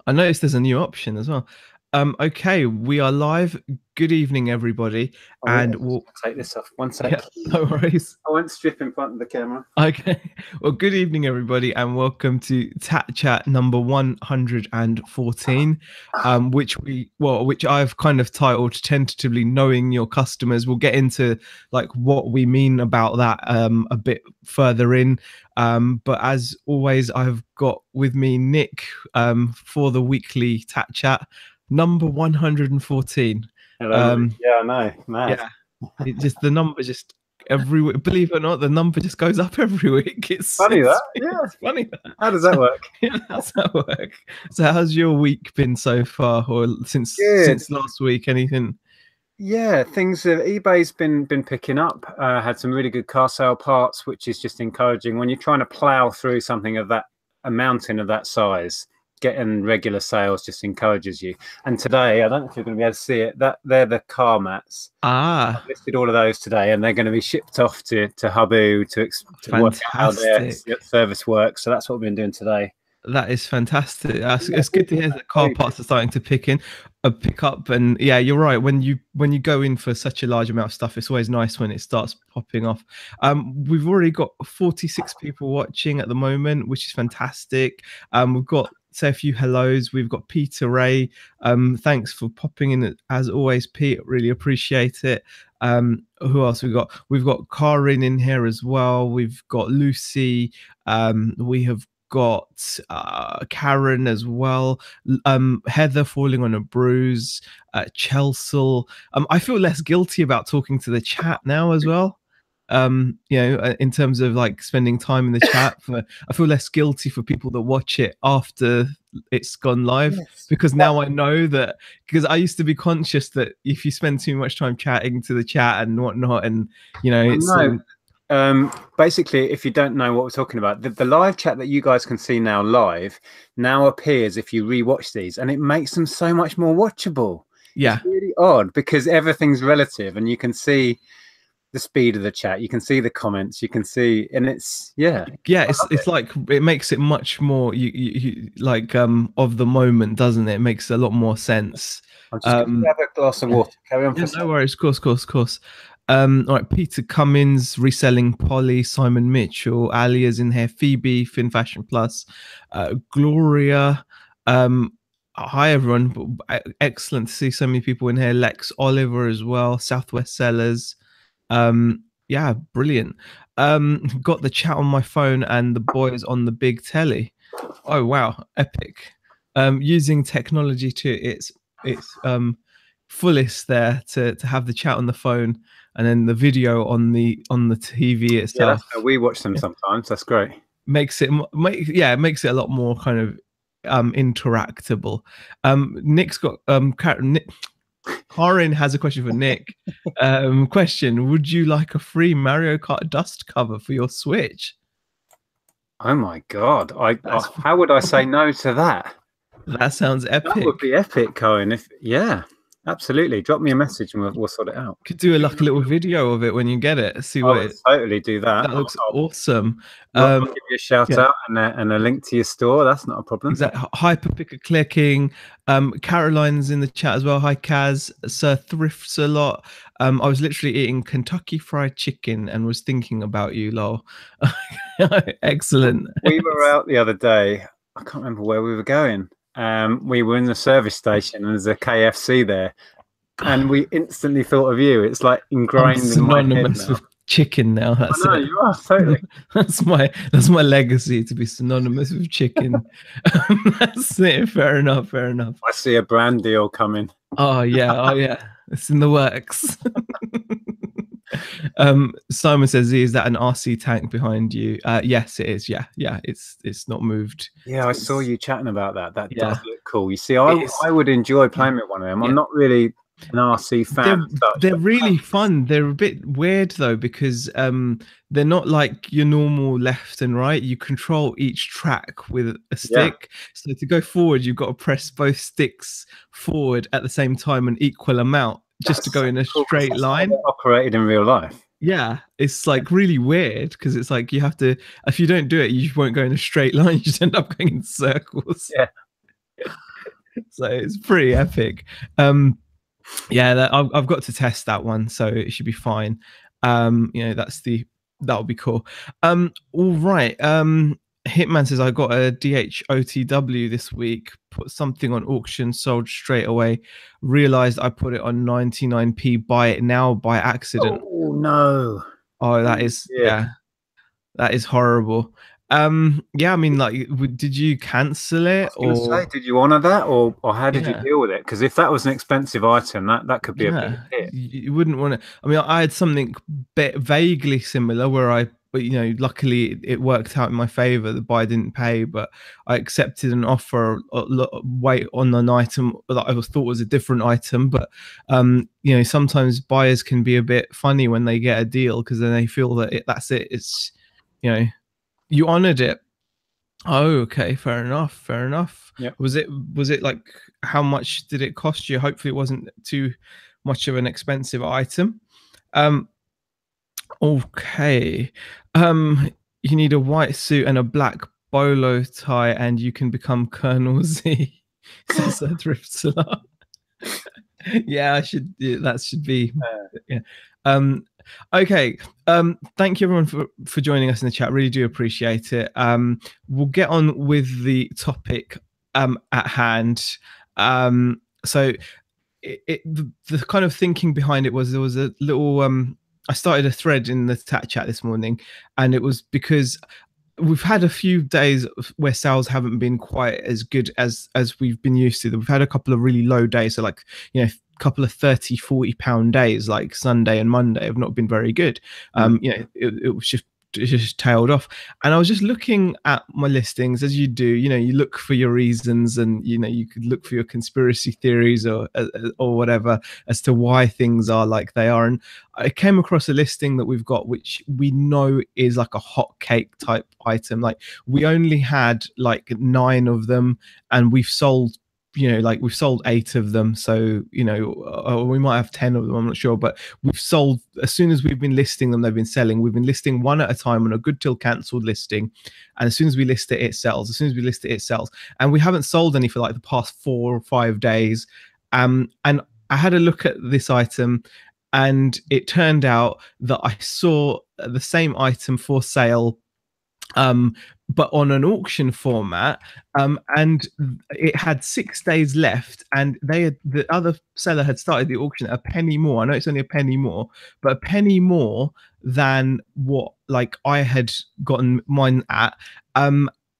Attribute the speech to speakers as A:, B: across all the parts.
A: I noticed there's a new option as well. Okay, we are live. Good evening, everybody.
B: Oh, yeah.
A: And we'll
B: Take this off. One
A: yeah,
B: sec.
A: no worries.
B: I won't strip in front of the camera.
A: Okay. Well, good evening, everybody, and welcome to Tat Chat number 114, which I've kind of titled tentatively "Knowing Your Customers." We'll get into like what we mean about that a bit further in. But as always, I've got with me Nick for the weekly Tat Chat number 114.
B: Hello. Yeah, I know. Mad.
A: Yeah, the number just every week. Believe it or not, the number just goes up every week.
B: Funny that. Yeah.
A: It's funny that.
B: How does that work?
A: Yeah, that's how it works. So, how's your week been so far, or since last week? Anything?
B: Yeah, things. eBay's been picking up. Had some really good car sale parts, which is just encouraging when you're trying to plow through something of that, a mountain of that size. Getting regular sales just encourages you. And today, I don't know if you're going to be able to see it, that they're the car mats.
A: I've
B: listed all of those today, and they're going to be shipped off to Habu to work out how their service works. So that's what we've been doing today.
A: That is fantastic. It's good to hear that car parts are starting to pick up. And yeah, you're right. When you go in for such a large amount of stuff, it's always nice when it starts popping off. We've already got 46 people watching at the moment, which is fantastic. We've got say a few hellos. We've got Peter Ray. Thanks for popping in as always, Pete. Really appreciate it. Who else we got? We've got Karin in here as well. We've got Lucy. We have got Karen as well. Heather falling on a bruise. Chelsea. I feel less guilty about talking to the chat now as well. In terms of like spending time in the chat, I feel less guilty for people that watch it after it's gone live, because now I know that, because I used to be conscious that if you spend too much time chatting to the chat and whatnot, and it's
B: basically, if you don't know what we're talking about, the live chat that you guys can see now live now appears if you rewatch these, and it makes them so much more watchable.
A: Yeah,
B: it's really odd because everything's relative, and you can see the speed of the chat, you can see the comments, you can see, and it's it's like it makes it much more you like of the moment, doesn't it? It makes a lot more sense. I'm just gonna have a glass of water. Carry on.
A: No worries. Of course. All right, Peter Cummins, Reselling Polly, Simon Mitchell, Ali is in here, Phoebe, Fin Fashion Plus, Gloria. Hi everyone, excellent to see so many people in here. Lex Oliver as well, Southwest Sellers. Yeah, brilliant. Got the chat on my phone and the boys on the big telly. Oh wow, epic. Using technology to its fullest there to have the chat on the phone and then the video on the TV itself.
B: Yeah, we watch them sometimes. That's great.
A: Makes it a lot more kind of interactable. Nick's got Karin has a question for Nick. Question: would you like a free Mario Kart dust cover for your Switch?
B: Oh my god! How would I say no to that?
A: That sounds epic.
B: That would be epic, Cohen. Absolutely. Drop me a message and we'll sort it out.
A: Could do a little video of it when you get it. See what
B: totally do that.
A: That looks awesome.
B: I'll give you a shout out and a link to your store. That's not a problem.
A: Exactly. Hyperpicker clicking. Caroline's in the chat as well. Hi Kaz. Sir Thrifts a lot. I was literally eating Kentucky Fried Chicken and was thinking about you, lol. Excellent.
B: We were out the other day. I can't remember where we were going. We were in the service station and there's a KFC there, and we instantly thought of you. It's like ingrained in my head now.
A: With chicken now. That's
B: it. You are totally.
A: That's my legacy, to be synonymous with chicken. That's it. Fair enough. I
B: see a brand deal coming.
A: Oh yeah. It's in the works. Simon says, is that an RC tank behind you? Yes, it is. Yeah, it's not moved.
B: Yeah, I saw you chatting about that. That does look cool. You see, I would enjoy playing with one of them. I'm not really an RC fan.
A: They're really fun. They're a bit weird though, because they're not like your normal left and right. You control each track with a stick. So to go forward, you've got to press both sticks forward at the same time, an equal amount. Just to go in a straight line.
B: Operated in real life.
A: Yeah, it's like really weird because it's like you have to, if you don't do it, you won't go in a straight line. You just end up going in circles.
B: Yeah.
A: So it's pretty epic. Yeah, I've got to test that one, so it should be fine. That'll be cool. All right. Hitman says I got a DHOTW this week. Put something on auction, sold straight away. Realized I put it on 99p. Buy it now by accident.
B: Oh no!
A: Oh, that is that is horrible. Yeah, I mean, like, did you cancel it, or
B: did you honor that, or how did you deal with it? Because if that was an expensive item, that could be a big hit.
A: You wouldn't want to. I mean, I had something vaguely similar where but luckily it worked out in my favor. The buyer didn't pay, but I accepted an offer wait on an item that I thought was a different item. But sometimes buyers can be a bit funny when they get a deal, because then they feel that that's it. It's you honored it. Oh, okay, fair enough.
B: Yep.
A: Was it like, how much did it cost you? Hopefully it wasn't too much of an expensive item. Okay. You need a white suit and a black bolo tie, and you can become Colonel Z. Says a thrift Yeah, that should be. Yeah. Okay. Thank you everyone for joining us in the chat. Really do appreciate it. We'll get on with the topic at hand. So the kind of thinking behind it was, there was a little I started a thread in the chat this morning, and it was because we've had a few days where sales haven't been quite as good as we've been used to. We've had a couple of really low days, so like a couple of 30-40 pound days, like Sunday and Monday, have not been very good. It was just tailed off, and I was just looking at my listings, as you do. You look for your reasons, and you could look for your conspiracy theories or whatever as to why things are like they are. And I came across a listing that we've got, which we know is like a hot cake type item. Like, we only had like 9 of them, and we've sold we've sold 8 of them. So, we might have 10 of them, I'm not sure, but we've sold, as soon as we've been listing them, they've been selling. We've been listing one at a time on a good till cancelled listing. And as soon as we list it, it sells. As soon as we list it, it sells. And we haven't sold any for like the past 4 or 5 days. And I had a look at this item, and it turned out that I saw the same item for sale, but on an auction format, and it had 6 days left, and the other seller had started the auction at a penny more. I know it's only a penny more, but a penny more than what like I had gotten mine at,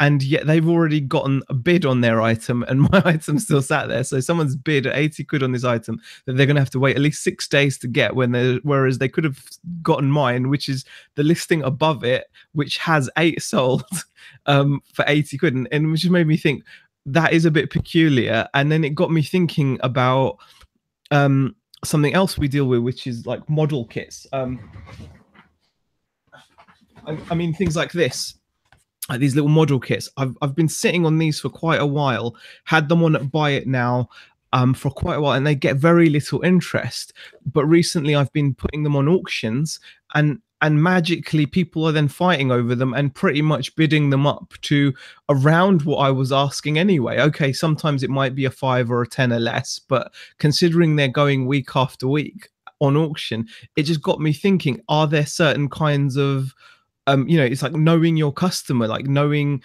A: and yet they've already gotten a bid on their item, and my item still sat there. So someone's bid at 80 quid on this item that they're going to have to wait at least 6 days to get, whereas they could have gotten mine, which is the listing above it, which has 8 sold for 80 quid. And which just made me think that is a bit peculiar. And then it got me thinking about something else we deal with, which is like model kits. I mean, things like this. These little model kits. I've been sitting on these for quite a while, had them on Buy It Now for quite a while, and they get very little interest. But recently I've been putting them on auctions, and magically people are then fighting over them and pretty much bidding them up to around what I was asking anyway. Okay, sometimes it might be a 5 or a 10 or less, but considering they're going week after week on auction, it just got me thinking, are there certain kinds of it's like knowing your customer, like knowing,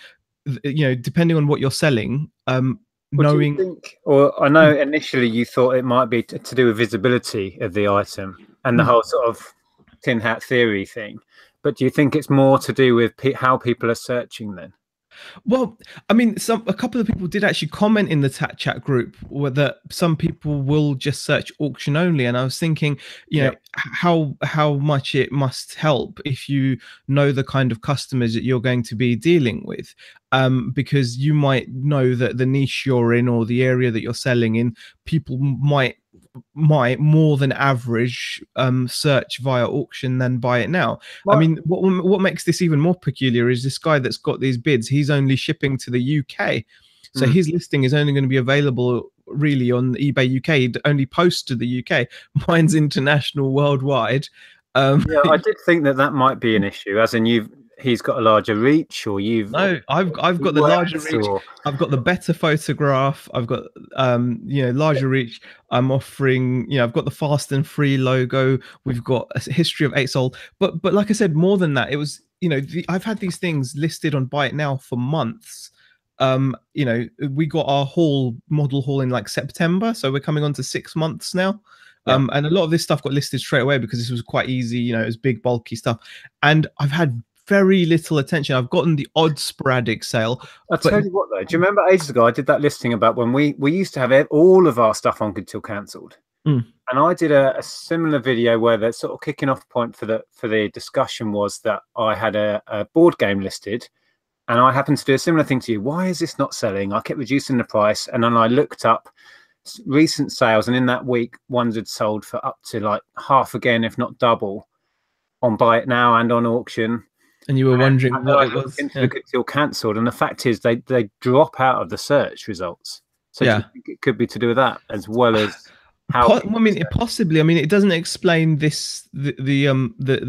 A: depending on what you're selling, knowing.
B: Do you think, or I know initially you thought it might be to do with visibility of the item and the whole sort of tin hat theory thing, but do you think it's more to do with how people are searching then?
A: Well, I mean, a couple of people did actually comment in the chat group that some people will just search auction only, and I was thinking, how much it must help if you know the kind of customers that you're going to be dealing with, because you might know that the niche you're in or the area that you're selling in, people might more than average search via auction than Buy It Now. Well, I mean, what makes this even more peculiar is this guy that's got these bids, he's only shipping to the UK, so his listing is only going to be available really on eBay UK. He'd only post to the UK. Mine's international, worldwide.
B: Yeah, I did think that might be an issue, as in he's got a larger reach, or you've?
A: No, I've got the larger reach. I've got the better photograph. I've got larger reach. I'm offering, I've got the fast and free logo. We've got a history of 8 sold. But like I said, more than that, it was, I've had these things listed on Buy It Now for months. We got our model haul in like September, so we're coming on to 6 months now. And a lot of this stuff got listed straight away because this was quite easy, it was big bulky stuff, and I've had very little attention. I've gotten the odd sporadic sale.
B: I'll tell you what though, do you remember ages ago I did that listing about when we used to have all of our stuff on Good Till Cancelled? And I did a similar video where the sort of kicking off point for the discussion was that I had a board game listed, and I happened to do a similar thing to you. Why is this not selling? I kept reducing the price, and then I looked up recent sales, and in that week ones had sold for up to like half again, if not double, on Buy It Now and on auction.
A: And you were wondering what it was.
B: Into the Good Till Cancelled, and the fact is they drop out of the search results. So do you think it could be to do with that as well as how?
A: Possibly. I mean, it doesn't explain the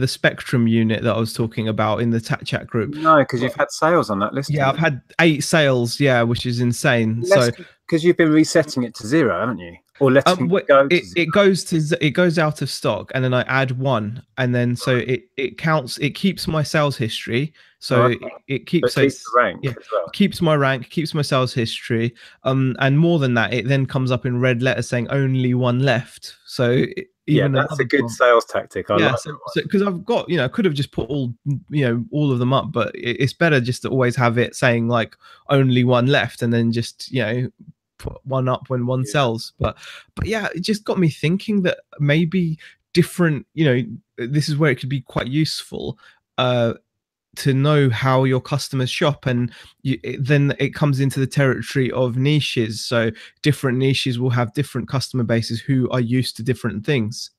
A: Spectrum unit that I was talking about in the chat group.
B: No, because you've had sales on that list.
A: Yeah, I've had 8 sales. Yeah, which is insane. So
B: because you've been resetting it to 0, haven't you? Or letting it go.
A: It goes out of stock, and then I add 1, and then so it counts. It keeps my sales history. So it keeps
B: the rank as well.
A: Keeps my rank, keeps my sales history. And more than that, it then comes up in red letters saying only 1 left. So
B: that's a good sales tactic. I like
A: so because I've got, I could have just put all of them up, but it's better just to always have it saying like only 1 left, and then just put 1 up when 1 sells. But yeah, it just got me thinking that maybe different, this is where it could be quite useful to know how your customers shop, and then it comes into the territory of niches. So different niches will have different customer bases who are used to different things.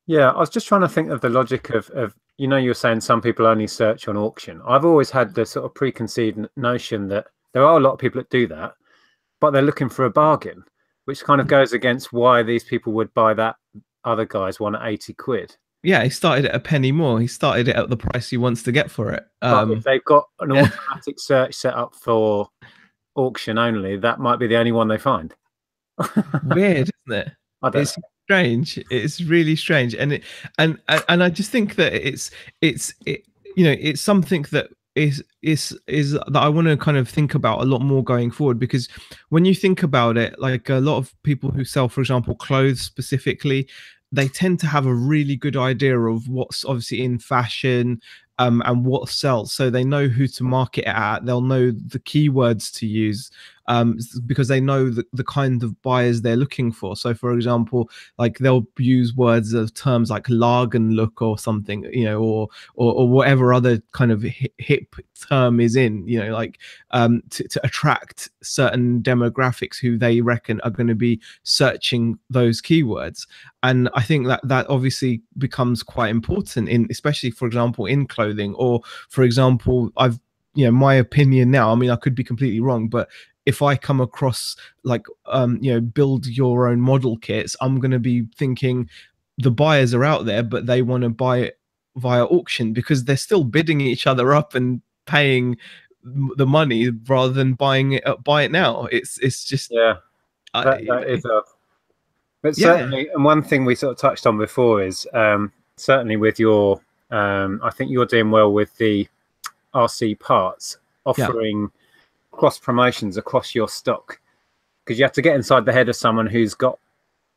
B: Yeah, I was just trying to think of the logic of you're saying some people only search on auction. I've always had the sort of preconceived notion that there are a lot of people that do that, but they're looking for a bargain, which kind of goes against why these people would buy that other guy's one at 80 quid.
A: Yeah, he started at a penny more. He started it at the price he wants to get for it.
B: But if they've got an automatic search set up for auction only, that might be the only one they find.
A: Weird, isn't it? It's strange. It's really strange, and I just think that it's something that is that I want to kind of think about a lot more going forward, because when you think about it, like a lot of people who sell, for example, clothes specifically, they tend to have a really good idea of what's obviously in fashion and what sells. So they know who to market it at. They'll know the keywords to use because they know the kind of buyers they're looking for. So for example, like they'll use words of terms like Lagenlook or something, or whatever other kind of hip term is in, to attract certain demographics who they reckon are going to be searching those keywords. And I think that obviously becomes quite important especially, for example, in clothing, or for example, my opinion now, I mean, I could be completely wrong, but if I come across like, build your own model kits, I'm going to be thinking the buyers are out there, but they want to buy it via auction because they're still bidding each other up and paying the money rather than buying it at Buy It Now. It's just,
B: that is a, but certainly, and one thing we sort of touched on before is certainly with your, I think you're doing well with the RC parts, offering cross promotions across your stock, because you have to get inside the head of someone who's got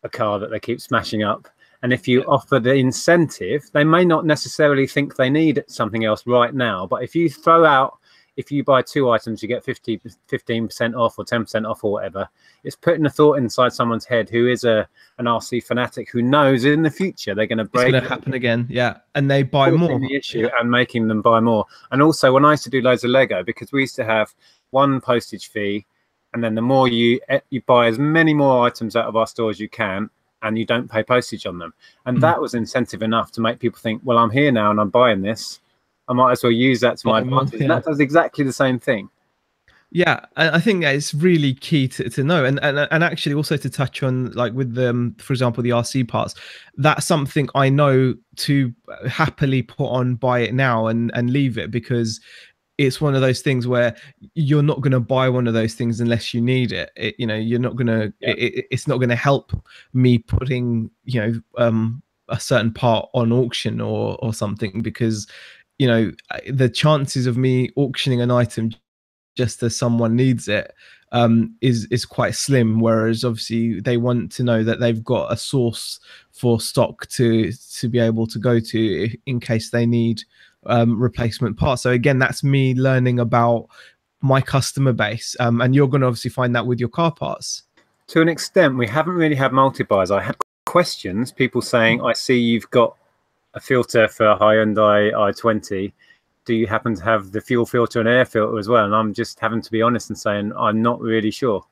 B: a car that they keep smashing up, and if you offer the incentive, they may not necessarily think they need something else right now, but if you throw out, if you buy 2 items you get 15% off or 10% off or whatever, it's putting a thought inside someone's head who is an RC fanatic, who knows in the future they're going to break.
A: It's going to happen again, and they buy more.
B: The issue and making them buy more. And also, when I used to do loads of Lego, because we used to have 1 postage fee, and then the more you buy as many more items out of our store as you can, and you don't pay postage on them, and that was incentive enough to make people think, well, I'm here now and I'm buying this, I might as well use that to my advantage. And that does exactly the same thing.
A: Yeah, I think that it's really key to know, and actually also to touch on, like with the, for example, the RC parts. That's something I know to happily put on, buy it now, and leave it, because it's one of those things where you're not going to buy one of those things unless you need it. You know, you're not going to.
B: Yeah.
A: It's not going to help me putting, a certain part on auction or something, because, the chances of me auctioning an item just as someone needs it is quite slim. Whereas obviously they want to know that they've got a source for stock to be able to go to in case they need replacement parts. So again, that's me learning about my customer base, and you're going to obviously find that with your car parts.
B: To an extent, we haven't really had multi-buys. I had questions, people saying, I see you've got a filter for a Hyundai i20. Do you happen to have the fuel filter and air filter as well? And I'm just having to be honest and saying, I'm not really sure.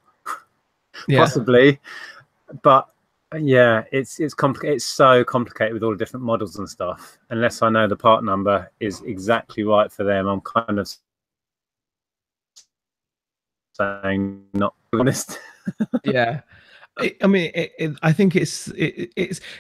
B: Yeah. Possibly. But yeah, it's complicated. It's so complicated with all the different models and stuff. Unless I know the part number is exactly right for them, I'm kind of saying not honest.
A: Yeah. I mean, I think it's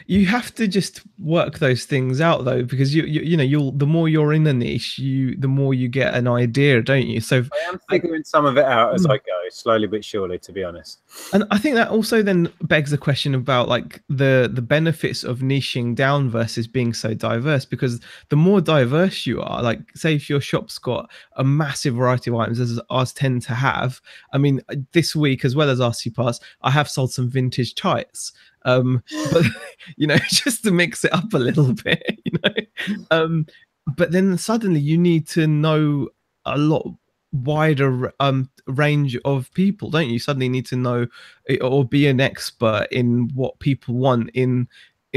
A: you have to just work those things out, though, because you'll the more you're in the niche, the more you get an idea, don't you? So
B: I am figuring some of it out as I go, slowly but surely, to be honest.
A: And I think that also then begs the question about like the benefits of niching down versus being so diverse, because the more diverse you are, like say if your shop's got a massive variety of items, as ours tend to have. I mean, this week, as well as RC parts, I have sold some vintage tights, but just to mix it up a little bit, but then suddenly you need to know a lot wider range of people, don't you? Suddenly need to know or be an expert in what people want in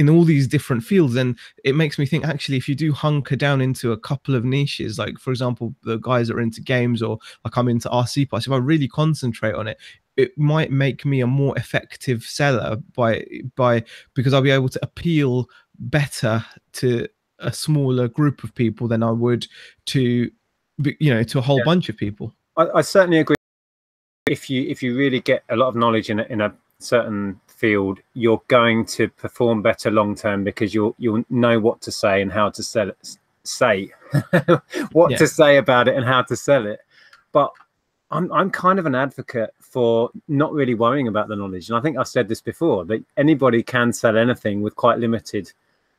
A: all these different fields. And it makes me think, actually, if you do hunker down into a couple of niches, like for example the guys that are into games, or like I'm into RC parts, if I really concentrate on it, it might make me a more effective seller because I'll be able to appeal better to a smaller group of people than I would to a whole bunch of people.
B: I certainly agree. If you really get a lot of knowledge in a certain field, you're going to perform better long term, because you'll know what to say and how to sell it. To say about it and how to sell it. But I'm kind of an advocate for not really worrying about the knowledge. And I think I've said this before, that anybody can sell anything with quite limited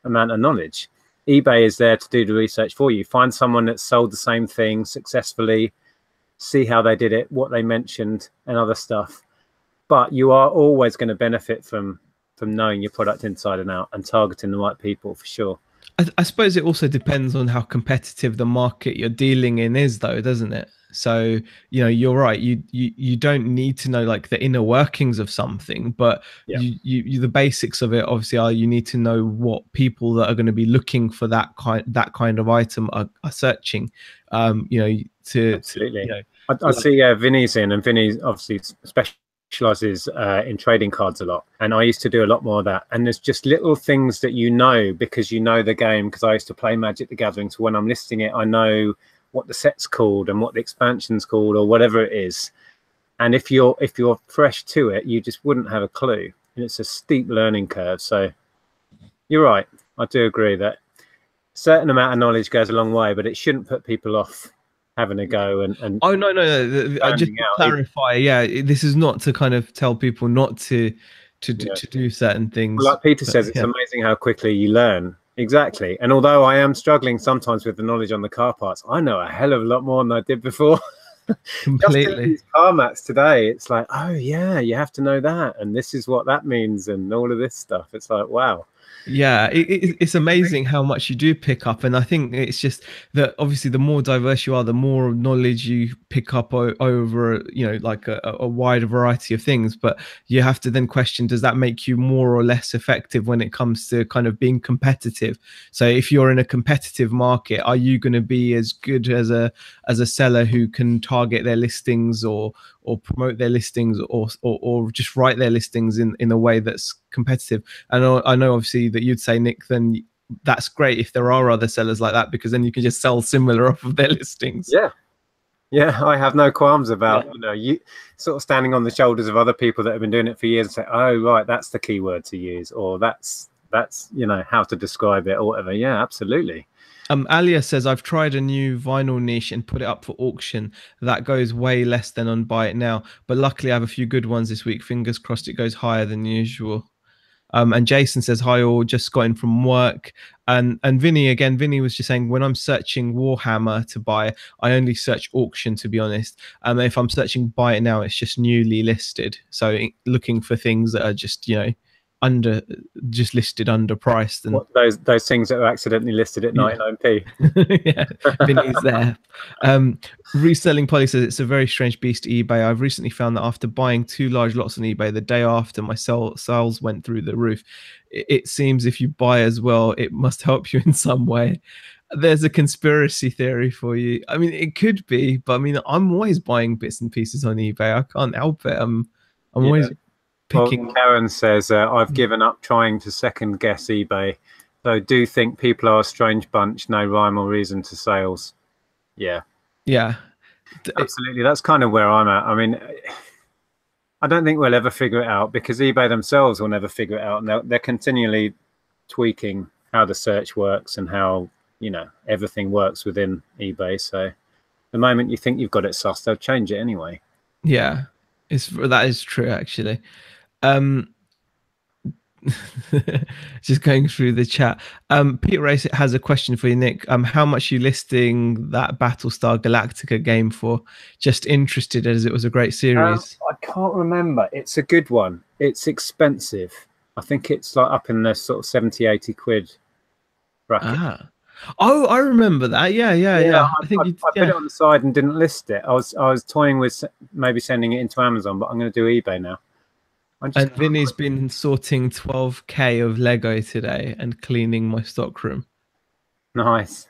B: amount of knowledge. eBay is there to do the research for you. Find someone that's sold the same thing successfully, see how they did it, what they mentioned, and other stuff. But you are always going to benefit from knowing your product inside and out and targeting the right people, for sure.
A: I suppose it also depends on how competitive the market you're dealing in is, though, doesn't it? So, you're right. You don't need to know like the inner workings of something, but you the basics of it obviously are, you need to know what people that are going to be looking for that kind of item are searching.
B: Absolutely. I see Vinny's in, and Vinny obviously specializes in trading cards a lot, and I used to do a lot more of that. And there's just little things that because you know the game, because I used to play Magic the Gathering, so when I'm listing it, I know what the set's called and what the expansion's called, or whatever it is. And if you're fresh to it, you just wouldn't have a clue, and it's a steep learning curve. So you're right, I do agree that a certain amount of knowledge goes a long way, but it shouldn't put people off having a go. And
A: oh no, just to clarify, this is not to kind of tell people not to do certain things.
B: Well, like Peter says, it's amazing how quickly you learn. Exactly. And although I am struggling sometimes with the knowledge on the car parts, I know a hell of a lot more than I did before.
A: Completely.
B: Just these car mats today, it's like, oh yeah, you have to know that, and this is what that means, and all of this stuff. It's like, wow.
A: Yeah, it's amazing how much you do pick up. And I think it's just that obviously the more diverse you are, the more knowledge you pick up over like a wider variety of things. But you have to then question, does that make you more or less effective when it comes to kind of being competitive? So if you're in a competitive market, are you going to be as good as a seller who can target their listings or promote their listings or just write their listings in a way that's competitive? And I know obviously that you'd say, Nick, then that's great if there are other sellers like that, because then you can just sell similar off of their listings.
B: Yeah, I have no qualms about you sort of standing on the shoulders of other people that have been doing it for years and say, oh right, that's the key word to use, or that's how to describe it or whatever. Yeah, absolutely.
A: Alia says, I've tried a new vinyl niche and put it up for auction. That goes way less than on Buy It Now, but luckily I have a few good ones this week. Fingers crossed it goes higher than usual. And Jason says, hi all, just got in from work. And Vinny, again, Vinny was just saying, when I'm searching Warhammer to buy, I only search auction, to be honest. If I'm searching Buy It Now, it's just newly listed. So looking for things that are just, just listed underpriced. And
B: what, those things that are accidentally listed at 99p.
A: Yeah, Vinny's there. Reselling Polly says, it's a very strange beast, eBay. I've recently found that after buying 2 large lots on eBay, the day after my sales went through the roof. It seems if you buy as well, it must help you in some way. There's a conspiracy theory for you. I mean, it could be, but I mean, I'm always buying bits and pieces on eBay. I can't help it. I'm always picking.
B: Well, Karen says, I've given up trying to second guess eBay. So do think people are a strange bunch, no rhyme or reason to sales. Yeah.
A: Yeah.
B: Absolutely. That's kind of where I'm at. I mean, I don't think we'll ever figure it out because eBay themselves will never figure it out. And they're continually tweaking how the search works and how, everything works within eBay. So the moment you think you've got it sussed, they'll change it anyway.
A: Yeah, that is true, actually. Just going through the chat. Peter Race has a question for you, Nick. How much are you listing that Battlestar Galactica game for? Just interested, as it was a great series.
B: I can't remember. It's a good one. It's expensive. I think it's like up in the sort of 70-80 quid bracket.
A: Oh, I remember that. Yeah.
B: I think I put it on the side and didn't list it. I was toying with maybe sending it into Amazon, but I'm going to do eBay now.
A: And Vinny's been sorting 12k of Lego today and cleaning my stockroom.
B: Nice.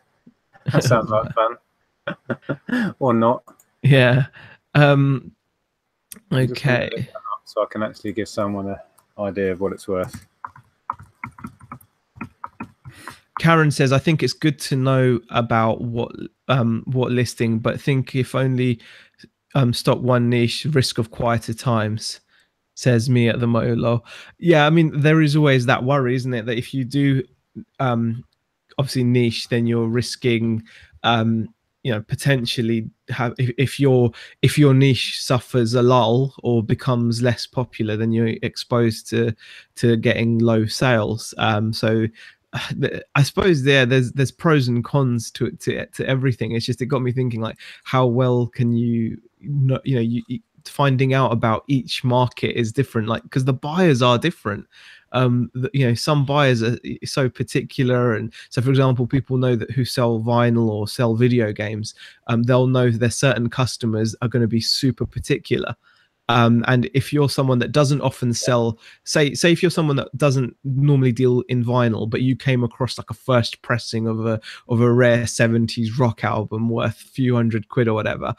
B: That sounds like fun. Or not.
A: Yeah. Okay.
B: So I can actually give someone an idea of what it's worth.
A: Karen says, I think it's good to know about what listing, but think if only stock one niche, risk of quieter times. Says me at the Molo. Yeah, I mean, there is always that worry, isn't it? That if you do obviously niche, then you're risking potentially have if your niche suffers a lull or becomes less popular, then you're exposed to getting low sales. So I suppose there's pros and cons to everything. It's just, it got me thinking, like, how well can you finding out about each market is different, like, because the buyers are different. Some buyers are so particular, and so, for example, people know that who sell vinyl or sell video games, they'll know their certain customers are going to be super particular. And if you're someone that doesn't often sell, say if you're someone that doesn't normally deal in vinyl, but you came across like a first pressing of a rare 70s rock album worth a few £100 or whatever,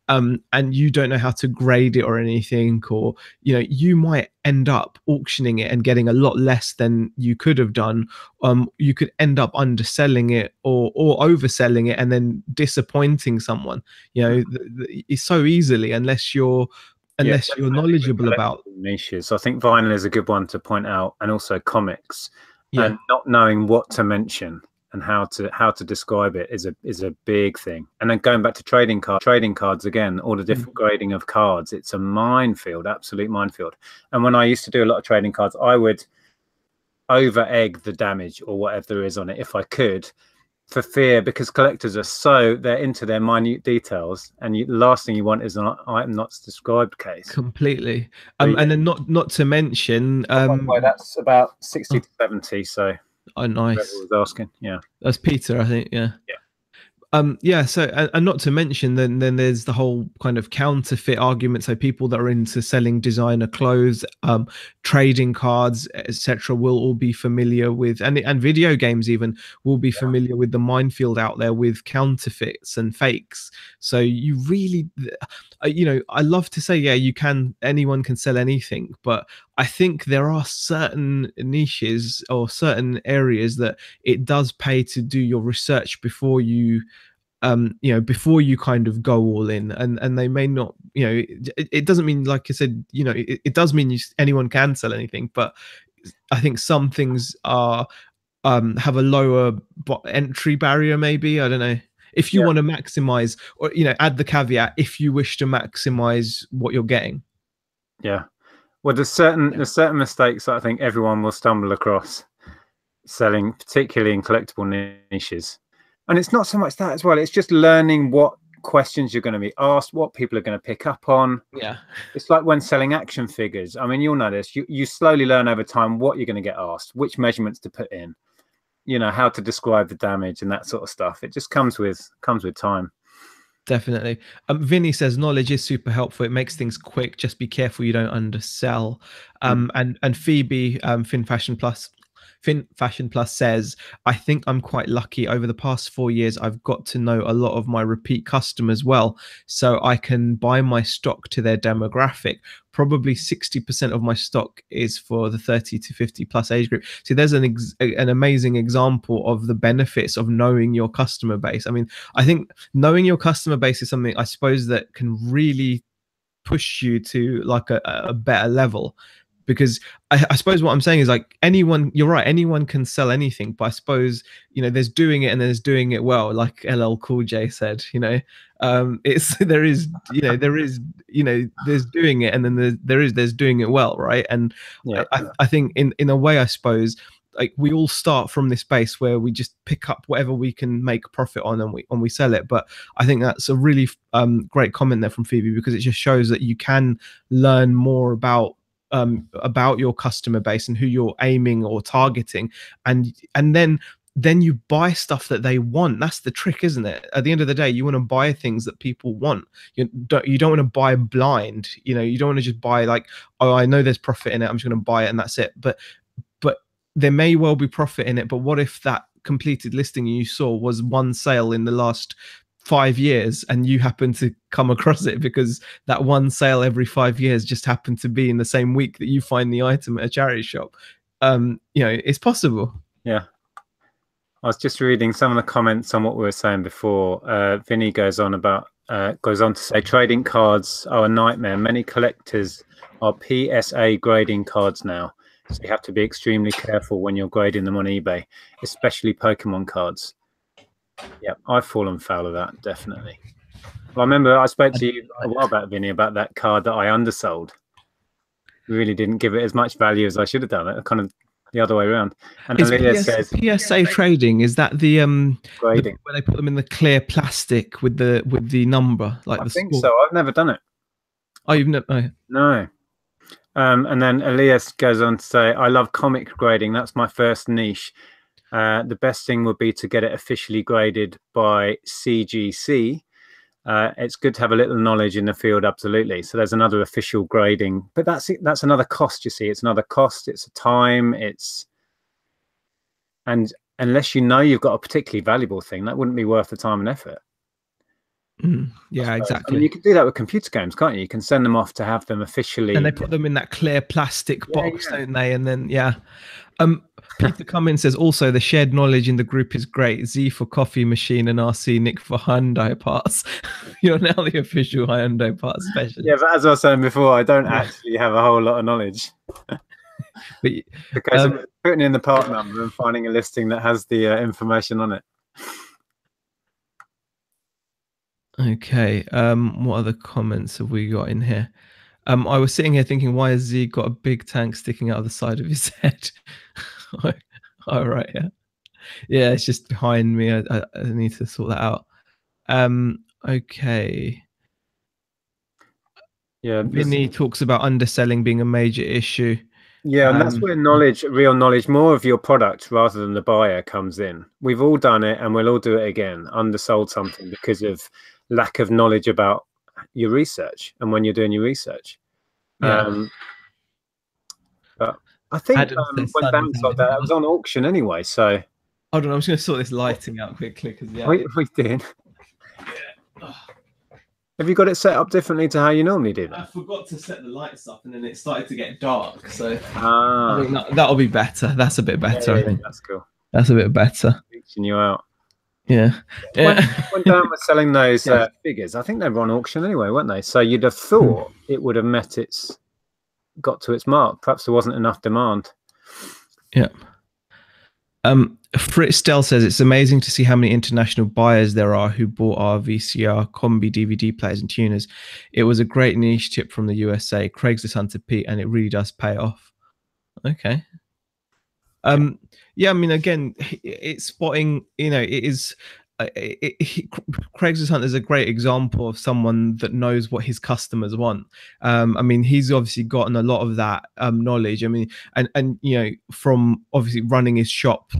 A: and you don't know how to grade it or anything, or you might end up auctioning it and getting a lot less than you could have done. You could end up underselling it or overselling it and then disappointing someone, it's so easily, unless you're knowledgeable about
B: niches. I think vinyl is a good one to point out, and also comics. And not knowing what to mention and how to describe it is a big thing. And then going back to trading cards again, all the different grading of cards, it's a minefield, absolute minefield. And when I used to do a lot of trading cards, I would over egg the damage or whatever there is on it if I could, for fear, because collectors are they're into their minute details, and the last thing you want is an item not described case.
A: Completely. And then not to mention
B: that's about 60 to 70. So
A: nice.
B: Was asking. Yeah,
A: that's Peter, I think. Yeah. So and not to mention then there's the whole kind of counterfeit argument. So people that are into selling designer clothes, trading cards, etc., will all be familiar with, and video games even will be familiar with the minefield out there with counterfeits and fakes. So you really, I love to say, anyone can sell anything, but I think there are certain niches or certain areas that it does pay to do your research before you before you kind of go all in, and they may not, it doesn't mean, like I said, it does mean anyone can sell anything, but I think some things are have a lower entry barrier, maybe. I don't know. If you want to maximize, or add the caveat, if you wish to maximize what you're getting.
B: Yeah. Well, there's certain mistakes that I think everyone will stumble across selling, particularly in collectible niches. And it's not so much that as well. It's just learning what questions you're going to be asked, what people are going to pick up on.
A: Yeah.
B: It's like when selling action figures. I mean, you'll know this. You slowly learn over time what you're going to get asked, which measurements to put in, how to describe the damage and that sort of stuff. It just comes with time.
A: Definitely. Vinny says knowledge is super helpful. It makes things quick. Just be careful you don't undersell. And Phoebe, Fin Fashion Plus says, I think I'm quite lucky. Over the past 4 years, I've got to know a lot of my repeat customers well, so I can buy my stock to their demographic. Probably 60% of my stock is for the 30 to 50 plus age group. So there's an amazing example of the benefits of knowing your customer base. I mean, I think knowing your customer base is something, I suppose, that can really push you to like a better level. Because I suppose what I'm saying is, like, you're right, anyone can sell anything, but I suppose, there's doing it and there's doing it well, like LL Cool J said, there's doing it, and then there's doing it well, right? And I think in a way, I suppose, like, we all start from this base where we just pick up whatever we can make profit on, and we sell it. But I think that's a really great comment there from Phoebe, because it just shows that you can learn more about your customer base and who you're aiming or targeting, and then you buy stuff that they want. That's the trick, isn't it? At the end of the day, you want to buy things that people want. You don't want to buy blind. You don't want to just buy like, oh, I know there's profit in it, I'm just going to buy it and that's it. But there may well be profit in it, but what if that completed listing you saw was one sale in the last 5 years, and you happen to come across it because that one sale every 5 years just happened to be in the same week that you find the item at a charity shop? It's possible.
B: Yeah. I was just reading some of the comments on what we were saying before. Vinny goes on to say trading cards are a nightmare. Many collectors are PSA grading cards now, so you have to be extremely careful when you're grading them on eBay, especially Pokemon cards. Yeah, I've fallen foul of that, definitely. Well, I remember I spoke to you a while back, Vinny, about that card that I undersold. Really didn't give it as much value as I should have done. It kind of the other way around. And Aaliyah says,
A: PSA trading, is that the
B: grading
A: where they put them in the clear plastic with the number? Like
B: I think so. I've never done it.
A: Oh, you've never? Oh.
B: No. And then Elias goes on to say, I love comic grading. That's my first niche. The best thing would be to get it officially graded by CGC. It's good to have a little knowledge in the field, absolutely. So there's another official grading, but that's another cost, you see. It's another cost, it's a time, and unless you've got a particularly valuable thing, that wouldn't be worth the time and effort.
A: Yeah, exactly.
B: I mean, you can do that with computer games, can't you? You can send them off to have them officially,
A: and they put them in that clear plastic box, don't they? And then Peter Cummins says also the shared knowledge in the group is great. Z for coffee machine and RC Nick for Hyundai parts. You're now the official Hyundai parts specialist.
B: Yeah, but as I was saying before, I don't actually have a whole lot of knowledge. Because I'm putting in the part number and finding a listing that has the information on it.
A: Okay, what other comments have we got in here? I was sitting here thinking, why has Z got a big tank sticking out of the side of his head? All right, yeah, it's just behind me. I need to sort that out. Okay.
B: Yeah,
A: Vinny talks about underselling being a major issue.
B: Yeah, and that's where real knowledge, more of your product rather than the buyer, comes in. We've all done it, and we'll all do it again. Undersold something because of lack of knowledge about your research and when you're doing your research.
A: Yeah.
B: But I think when Bam sold that, it was on auction anyway. So
A: hold on, I'm just going to sort this lighting out quickly because
B: we did. Yeah. Have you got it set up differently to how you normally do that?
A: I forgot to set the lights up, and then it started to get dark. So I think that'll be better. That's a bit better. I think
B: that's cool.
A: That's a bit better.
B: Reaching you out.
A: Yeah.
B: When Dan was selling those figures, I think they were on auction anyway, weren't they? So you'd have thought it would have got to its mark. Perhaps there wasn't enough demand.
A: Yeah. Fritz Dell says it's amazing to see how many international buyers there are who bought our VCR combi DVD players and tuners. It was a great niche tip from the USA. Craig's Hunter Pete, and it really does pay off. Okay. Yeah, I mean, again, it's spotting. You know, it is. Craigslist Hunt is a great example of someone that knows what his customers want. I mean, he's obviously gotten a lot of that knowledge. I mean, and you know, from obviously running his shop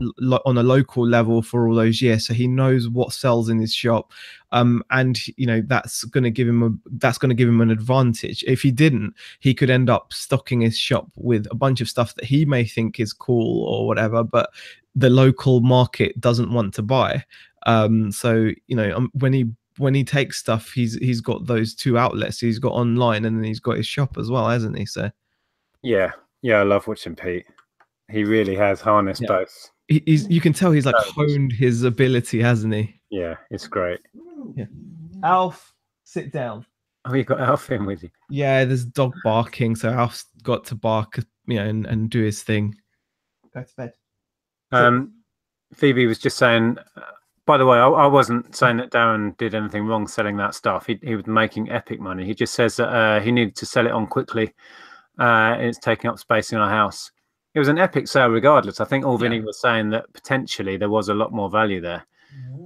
A: on a local level for all those years, so he knows what sells in his shop. And you know, that's going to give him an advantage. If he didn't, he could end up stocking his shop with a bunch of stuff that he may think is cool or whatever, but the local market doesn't want to buy. So you know, when he takes stuff, he's got those two outlets. He's got online, and then he's got his shop as well, hasn't he? So
B: yeah, I love watching Pete. He really has harnessed both.
A: You can tell he's like honed his ability, hasn't he?
B: Yeah, it's great.
A: Yeah. Alf, sit down.
B: Oh, you got Alf in with you?
A: Yeah, there's dog barking, so Alf's got to bark, you know, and do his thing. Go to bed.
B: Phoebe was just saying. By the way, I wasn't saying that Darren did anything wrong selling that stuff. He was making epic money. He just says that he needed to sell it on quickly. And it's taking up space in our house. It was an epic sale regardless. I think Vinny was saying that potentially there was a lot more value there.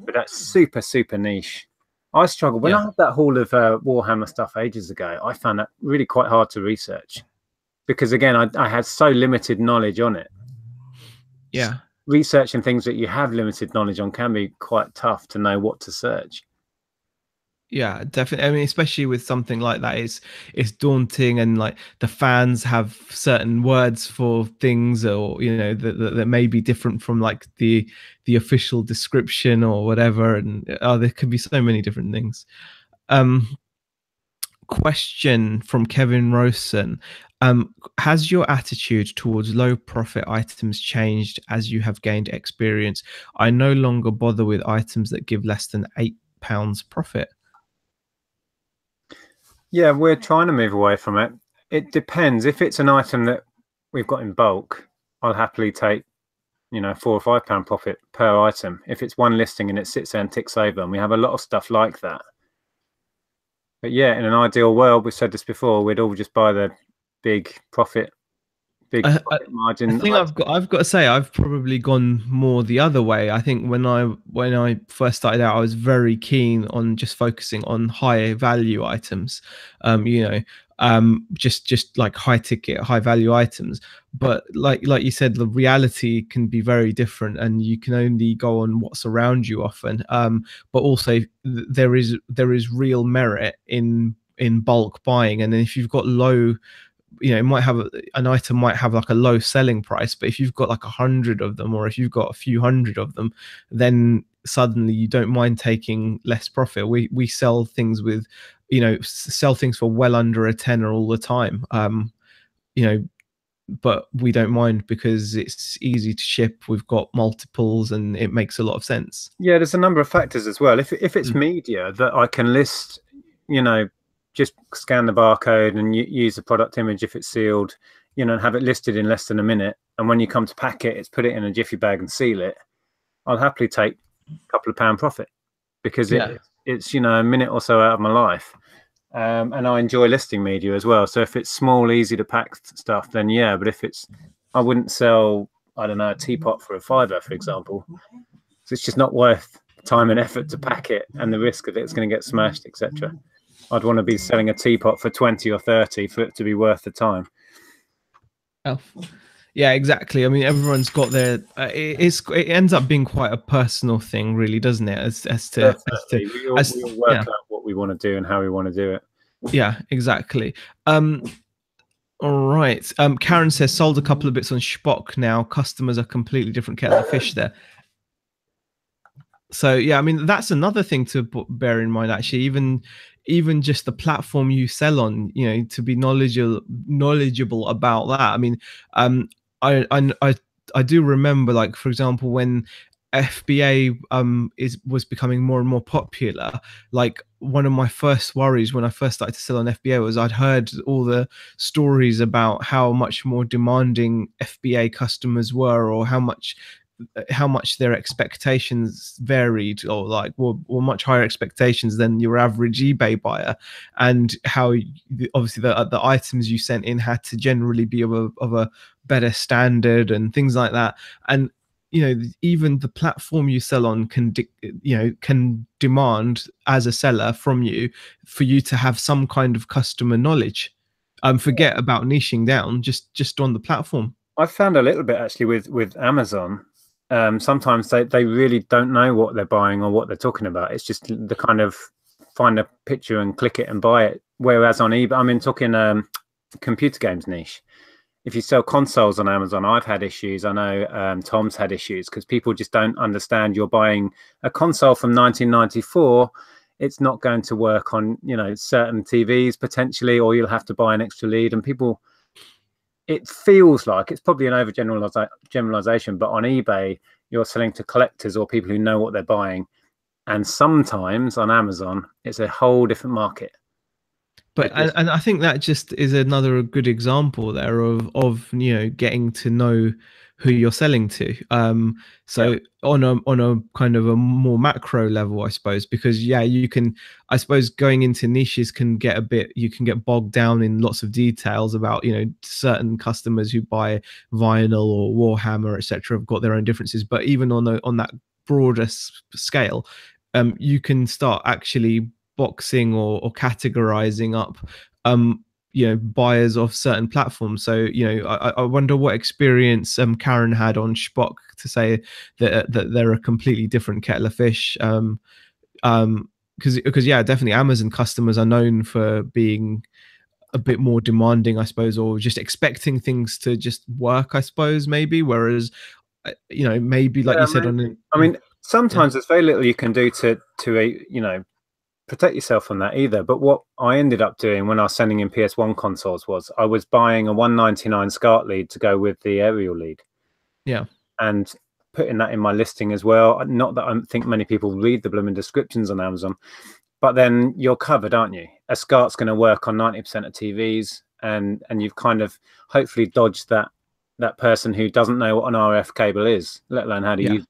B: But that's super, super niche. I struggled. When I had that haul of Warhammer stuff ages ago, I found that really quite hard to research. Because, again, I had so limited knowledge on it.
A: Yeah.
B: Researching things that you have limited knowledge on can be quite tough to know what to search.
A: Yeah, definitely. I mean, especially with something like that, it's daunting, and like the fans have certain words for things, or you know, that may be different from like the official description or whatever, and there could be so many different things. Question from Kevin Rosen. Has your attitude towards low profit items changed as you have gained experience? I no longer bother with items that give less than £8 profit.
B: Yeah, we're trying to move away from it. It depends. If it's an item that we've got in bulk, I'll happily take, you know, £4 or £5 profit per item. If it's one listing and it sits there and ticks over, and we have a lot of stuff like that. But yeah, in an ideal world, we've said this before, we'd all just buy the big profit margin.
A: I think I've got to say I've probably gone more the other way. I think when I first started out, I was very keen on just focusing on high value items, you know, just like high ticket, high value items. But like you said, the reality can be very different, and you can only go on what's around you often. But also there is real merit in bulk buying, and then if you've got low, you know, it might have an item might have like a low selling price, but if you've got like 100 of them, or if you've got a few hundred of them, then suddenly you don't mind taking less profit. We sell things with, you know, sell things for well under a tenner all the time, you know, but we don't mind because it's easy to ship. We've got multiples, and it makes a lot of sense.
B: Yeah, there's a number of factors as well. If it's media that I can list, you know, just scan the barcode and use the product image if it's sealed, you know, and have it listed in less than a minute. And when you come to pack it, it's put it in a jiffy bag and seal it. I'll happily take a couple of pound profit because it's, you know, a minute or so out of my life. And I enjoy listing media as well. So if it's small, easy to pack stuff, then yeah. But if it's, I wouldn't sell, I don't know, a teapot for £5, for example. So it's just not worth time and effort to pack it and the risk that it's going to get smashed, etc. I'd want to be selling a teapot for 20 or 30 for it to be worth the time.
A: Oh, yeah, exactly. I mean, everyone's got their. It ends up being quite a personal thing, really, doesn't it?
B: We all work out what we want to do and how we want to do it.
A: Yeah, exactly. All right. Karen says sold a couple of bits on Spock now. Customers are completely different kettle of fish there. So yeah, I mean that's another thing to bear in mind. Actually, even just the platform you sell on, you know, to be knowledgeable about that. I mean, I do remember, like, for example, when FBA was becoming more and more popular, like one of my first worries when I first started to sell on FBA was I'd heard all the stories about how much more demanding FBA customers were, or how much their expectations varied, or like were much higher expectations than your average eBay buyer, and how obviously the items you sent in had to generally be of a better standard and things like that. And even the platform you sell on can demand as a seller from you for you to have some kind of customer knowledge. Forget about niching down, just on the platform.
B: I found a little bit actually with Amazon. Sometimes they really don't know what they're buying or what they're talking about. It's just the kind of find a picture and click it and buy it. Whereas on eBay, I mean, talking computer games niche, if you sell consoles on Amazon, I've had issues. I know Tom's had issues because people just don't understand you're buying a console from 1994. It's not going to work on, certain TVs potentially, or you'll have to buy an extra lead. And people, it feels like it's probably an overgeneralization, but on eBay, you're selling to collectors or people who know what they're buying. And sometimes on Amazon, it's a whole different market.
A: But and I think that just is another good example there of getting to know who you're selling to. So yeah. on a kind of a more macro level, I suppose, because you can, I suppose, going into niches you can get bogged down in lots of details about certain customers who buy vinyl or Warhammer, etc. have got their own differences. But even on that broader scale, you can start actually boxing or categorizing up buyers of certain platforms. So I wonder what experience Karen had on Shpock to say that they're a completely different kettle of fish, because definitely Amazon customers are known for being a bit more demanding, I suppose, or just expecting things to just work, I suppose, maybe, whereas maybe like you said
B: sometimes there's very little you can do to protect yourself from that either. But what I ended up doing when I was sending in PS1 consoles was I was buying a 199 SCART lead to go with the aerial lead.
A: Yeah.
B: And putting that in my listing as well. Not that I think many people read the blooming descriptions on Amazon, but then you're covered, aren't you? A SCART's going to work on 90% of TVs, and you've kind of hopefully dodged that person who doesn't know what an RF cable is, let alone how to use it.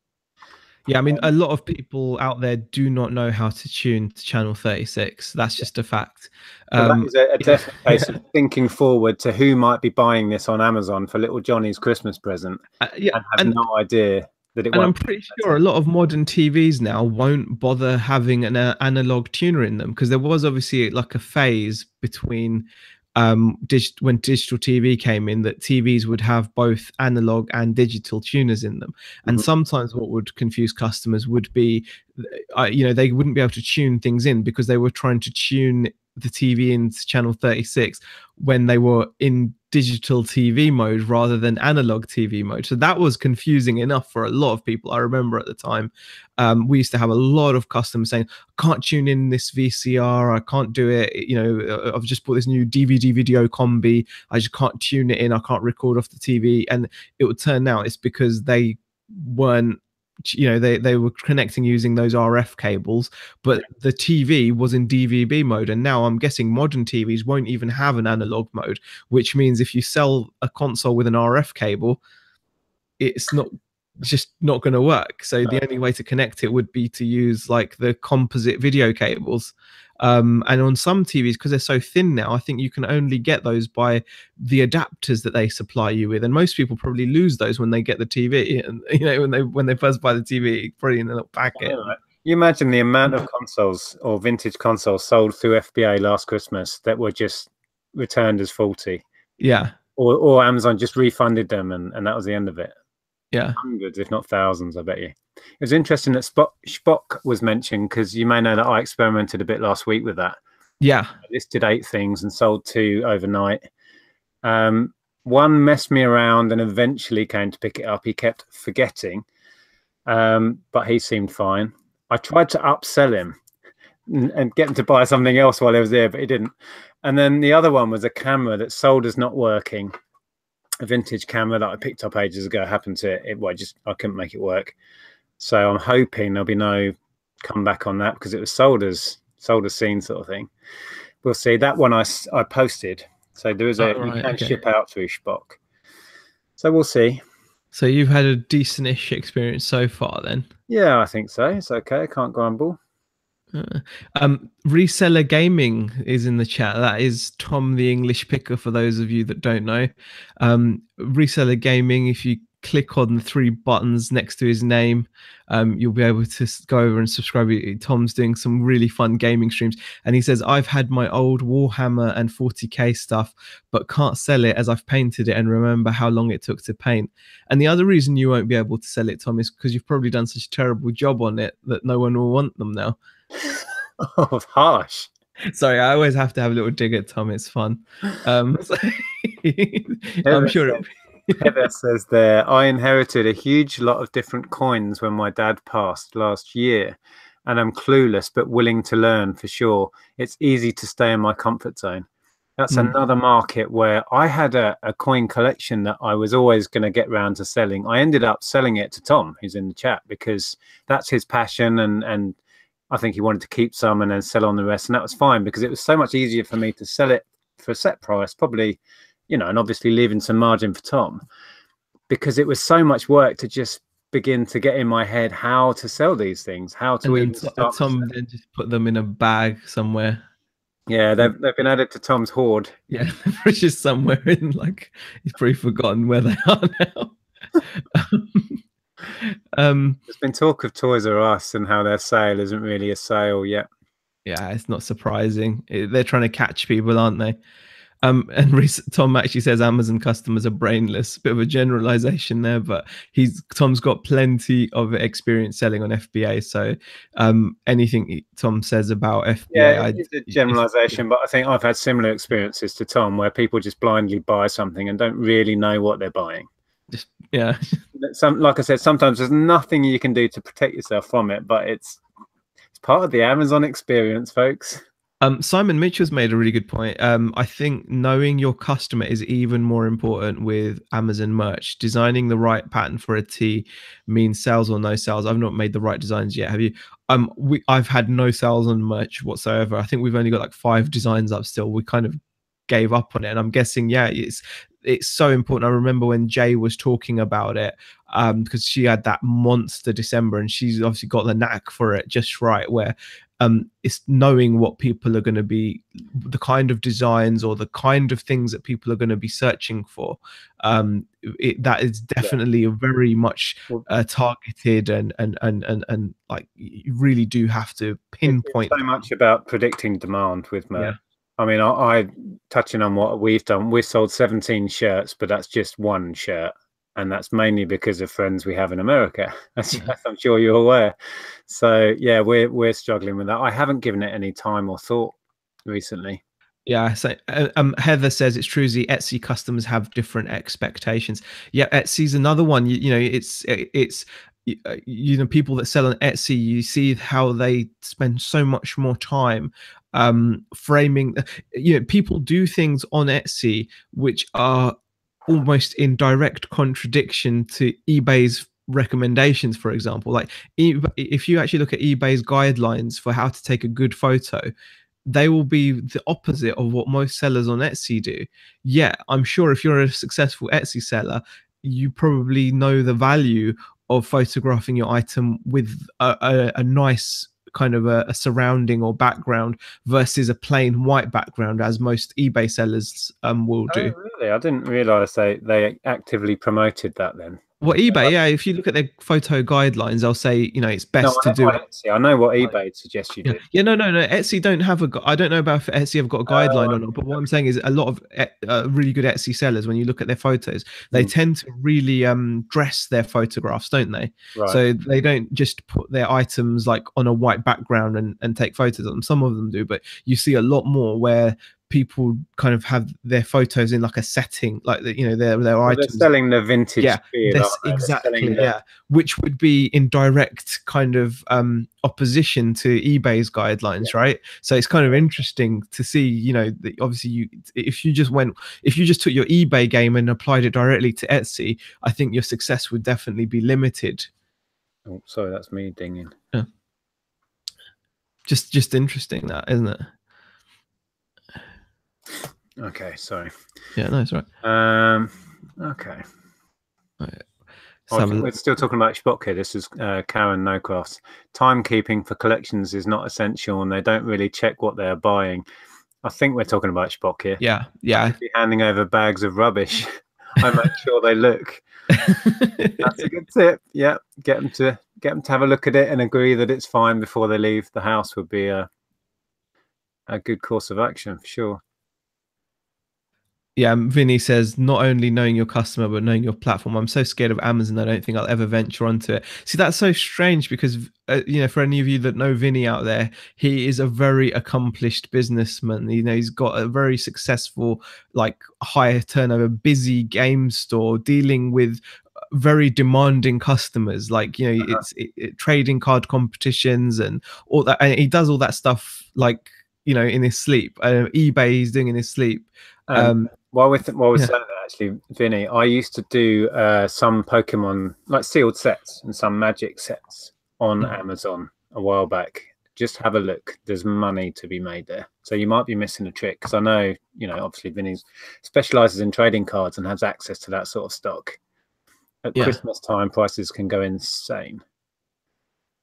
A: Yeah, I mean, a lot of people out there do not know how to tune to channel 36. That's just a fact.
B: That is a definite case of thinking forward to who might be buying this on Amazon for little Johnny's Christmas present, and have no idea that it won't.
A: And I'm pretty sure a lot of modern TVs now won't bother having an analog tuner in them, because there was obviously like a phase between when digital TV came in, that TVs would have both analog and digital tuners in them. And sometimes what would confuse customers would be, they wouldn't be able to tune things in because they were trying to tune the TV into channel 36 when they were in digital TV mode rather than analog TV mode. So that was confusing enough for a lot of people. I remember at the time, we used to have a lot of customers saying, I can't tune in this VCR, I can't do it, I've just bought this new DVD video combi, I just can't tune it in, I can't record off the TV. And it would turn out it's because they weren't, they were connecting using those RF cables, but the TV was in DVB mode. And now I'm guessing modern TVs won't even have an analog mode, which means if you sell a console with an RF cable, it's just not going to work. So the only way to connect it would be to use like the composite video cables. And on some TVs, because they're so thin now, I think you can only get those by the adapters that they supply you with. And most people probably lose those when they get the TV. And when they first buy the TV, probably in a little packet.
B: You imagine the amount of consoles or vintage consoles sold through FBA last Christmas that were just returned as faulty.
A: Yeah.
B: Or Amazon just refunded them, and that was the end of it.
A: Yeah.
B: Hundreds, if not thousands, I bet you. It was interesting that Shpock was mentioned, because you may know that I experimented a bit last week with that.
A: Yeah.
B: I listed 8 things and sold 2 overnight. One messed me around and eventually came to pick it up. He kept forgetting, but he seemed fine. I tried to upsell him and get him to buy something else while he was there, but he didn't. And then the other one was a camera that sold as not working. A vintage camera that I picked up ages ago happened to I couldn't make it work. So I'm hoping there'll be no comeback on that, because it was sold as seen sort of thing. We'll see. That one I posted. So there is you can ship out through Shpock. So we'll see.
A: So you've had a decent-ish experience so far then?
B: Yeah, I think so. It's okay. I can't grumble.
A: Reseller Gaming is in the chat. That is Tom the English Picker, for those of you that don't know. Reseller Gaming, if you click on the 3 buttons next to his name, you'll be able to go over and subscribe. Tom's doing some really fun gaming streams, and he says, I've had my old Warhammer and 40k stuff but can't sell it as I've painted it and remember how long it took to paint. And the other reason you won't be able to sell it, Tom, is because you've probably done such a terrible job on it that no one will want them now.
B: Oh, harsh.
A: Sorry, I always have to have a little dig at Tom. It's fun. I'm sure
B: Heather says there, I inherited a huge lot of different coins when my dad passed last year, and I'm clueless but willing to learn for sure. It's easy to stay in my comfort zone. That's another market where I had a coin collection that I was always going to get round to selling. I ended up selling it to Tom, who's in the chat, because that's his passion, and I think he wanted to keep some and then sell on the rest, and that was fine, because it was so much easier for me to sell it for a set price, probably, you know, and obviously leaving some margin for Tom, because it was so much work to just begin to get in my head how to sell these things, how to even start.
A: Tom then just put them in a bag somewhere.
B: Yeah, they've been added to Tom's hoard.
A: Yeah, just somewhere in, like, he's probably forgotten where they are now.
B: There's been talk of Toys R Us and how their sale isn't really a sale yet.
A: Yeah, it's not surprising. They're trying to catch people, aren't they? And Tom actually says Amazon customers are brainless. Bit of a generalization there, but Tom's got plenty of experience selling on FBA. So anything Tom says about FBA,
B: yeah, it's a generalization, but I think I've had similar experiences to Tom, where people just blindly buy something and don't really know what they're buying.
A: Yeah.
B: Like I said, sometimes there's nothing you can do to protect yourself from it, but it's part of the Amazon experience, folks.
A: Simon Mitchell's made a really good point. I think knowing your customer is even more important with Amazon merch. Designing the right pattern for a tee means sales or no sales. I've not made the right designs yet. Have you? I've had no sales on merch whatsoever. I think we've only got like 5 designs up still. We kind of gave up on it, and I'm guessing, yeah, it's so important. I remember when Jay was talking about it, because she had that monster December, and she's obviously got the knack for it just right, where it's knowing what people are going to be, the kind of designs or the kind of things that people are going to be searching for. That is definitely a very much targeted and like, you really do have to pinpoint.
B: It's so much about predicting demand with merch. Yeah. I mean, I touching on what we've done, we've sold 17 shirts, but that's just one shirt. And that's mainly because of friends we have in America, as I'm sure you're aware. So yeah, we're struggling with that. I haven't given it any time or thought recently.
A: Yeah, so Heather says it's true. The Etsy customers have different expectations. Yeah, Etsy's another one. You know, it's you know, people that sell on Etsy, you see how they spend so much more time framing. You know, people do things on Etsy which are almost in direct contradiction to eBay's recommendations. For example, like if you actually look at eBay's guidelines for how to take a good photo, they will be the opposite of what most sellers on Etsy do. Yeah, I'm sure if you're a successful Etsy seller, you probably know the value of photographing your item with a nice kind of a surrounding or background versus a plain white background, as most eBay sellers will do.
B: Oh, really? I didn't realize they actively promoted that then.
A: Well, eBay, yeah, if you look at their photo guidelines, they'll say, you know, it's best to do it.
B: Etsy. I know what eBay suggests you do.
A: Yeah, no. Etsy don't have I don't know about if Etsy have got a guideline or not, but what I'm saying is a lot of really good Etsy sellers, when you look at their photos, they tend to really dress their photographs, don't they? Right. So they don't just put their items like on a white background and take photos of them. Some of them do, but you see a lot more where people kind of have their photos in like a setting, like you know, their items.
B: They're selling the vintage.
A: Yeah, exactly. Yeah, which would be in direct kind of opposition to eBay's guidelines, right? So it's kind of interesting to see, you know, that obviously if you just took your eBay game and applied it directly to Etsy, I think your success would definitely be limited.
B: Oh, sorry, that's me dinging.
A: Yeah. Just interesting, that, isn't it?
B: Okay, sorry.
A: Yeah, no, it's right.
B: Okay.
A: Right.
B: I think we're still talking about Spock here. This is Karen Nocross. Timekeeping for collections is not essential, and they don't really check what they're buying. I think we're talking about Spock here.
A: Yeah, yeah.
B: I could be handing over bags of rubbish. I make sure they look. That's a good tip. Yeah, get them to have a look at it and agree that it's fine before they leave the house would be a good course of action for sure.
A: Yeah, Vinny says, not only knowing your customer, but knowing your platform. I'm so scared of Amazon, I don't think I'll ever venture onto it. See, that's so strange because, for any of you that know Vinny out there, he is a very accomplished businessman. He's got a very successful, like, high turnover, busy game store dealing with very demanding customers, like it's trading card competitions and all that, and he does all that stuff like in his sleep. eBay he's doing in his sleep.
B: While we're saying that, actually, Vinny, I used to do some Pokemon, like sealed sets and some Magic sets on Amazon a while back. Just have a look. There's money to be made there. So you might be missing a trick, because I know, obviously Vinny specializes in trading cards and has access to that sort of stock. At Christmas time, prices can go insane.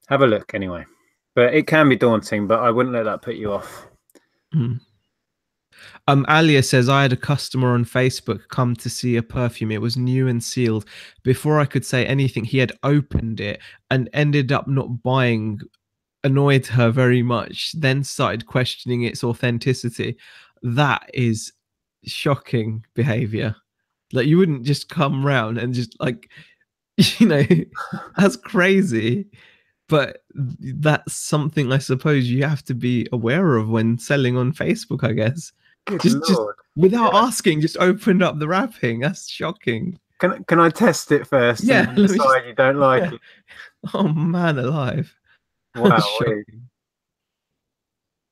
B: Have a look anyway. But it can be daunting, but I wouldn't let that put you off.
A: Alia says, I had a customer on Facebook come to see a perfume. It was new and sealed. Before I could say anything, he had opened it and ended up not buying. Annoyed her very much, then started questioning its authenticity. That is shocking behavior. Like, you wouldn't just come round and just, like, that's crazy. But that's something I suppose you have to be aware of when selling on Facebook, I guess. Just without asking, just opened up the wrapping. That's shocking.
B: Can I test it first?
A: Yeah,
B: and decide you don't like it.
A: Oh man, alive!
B: Wow.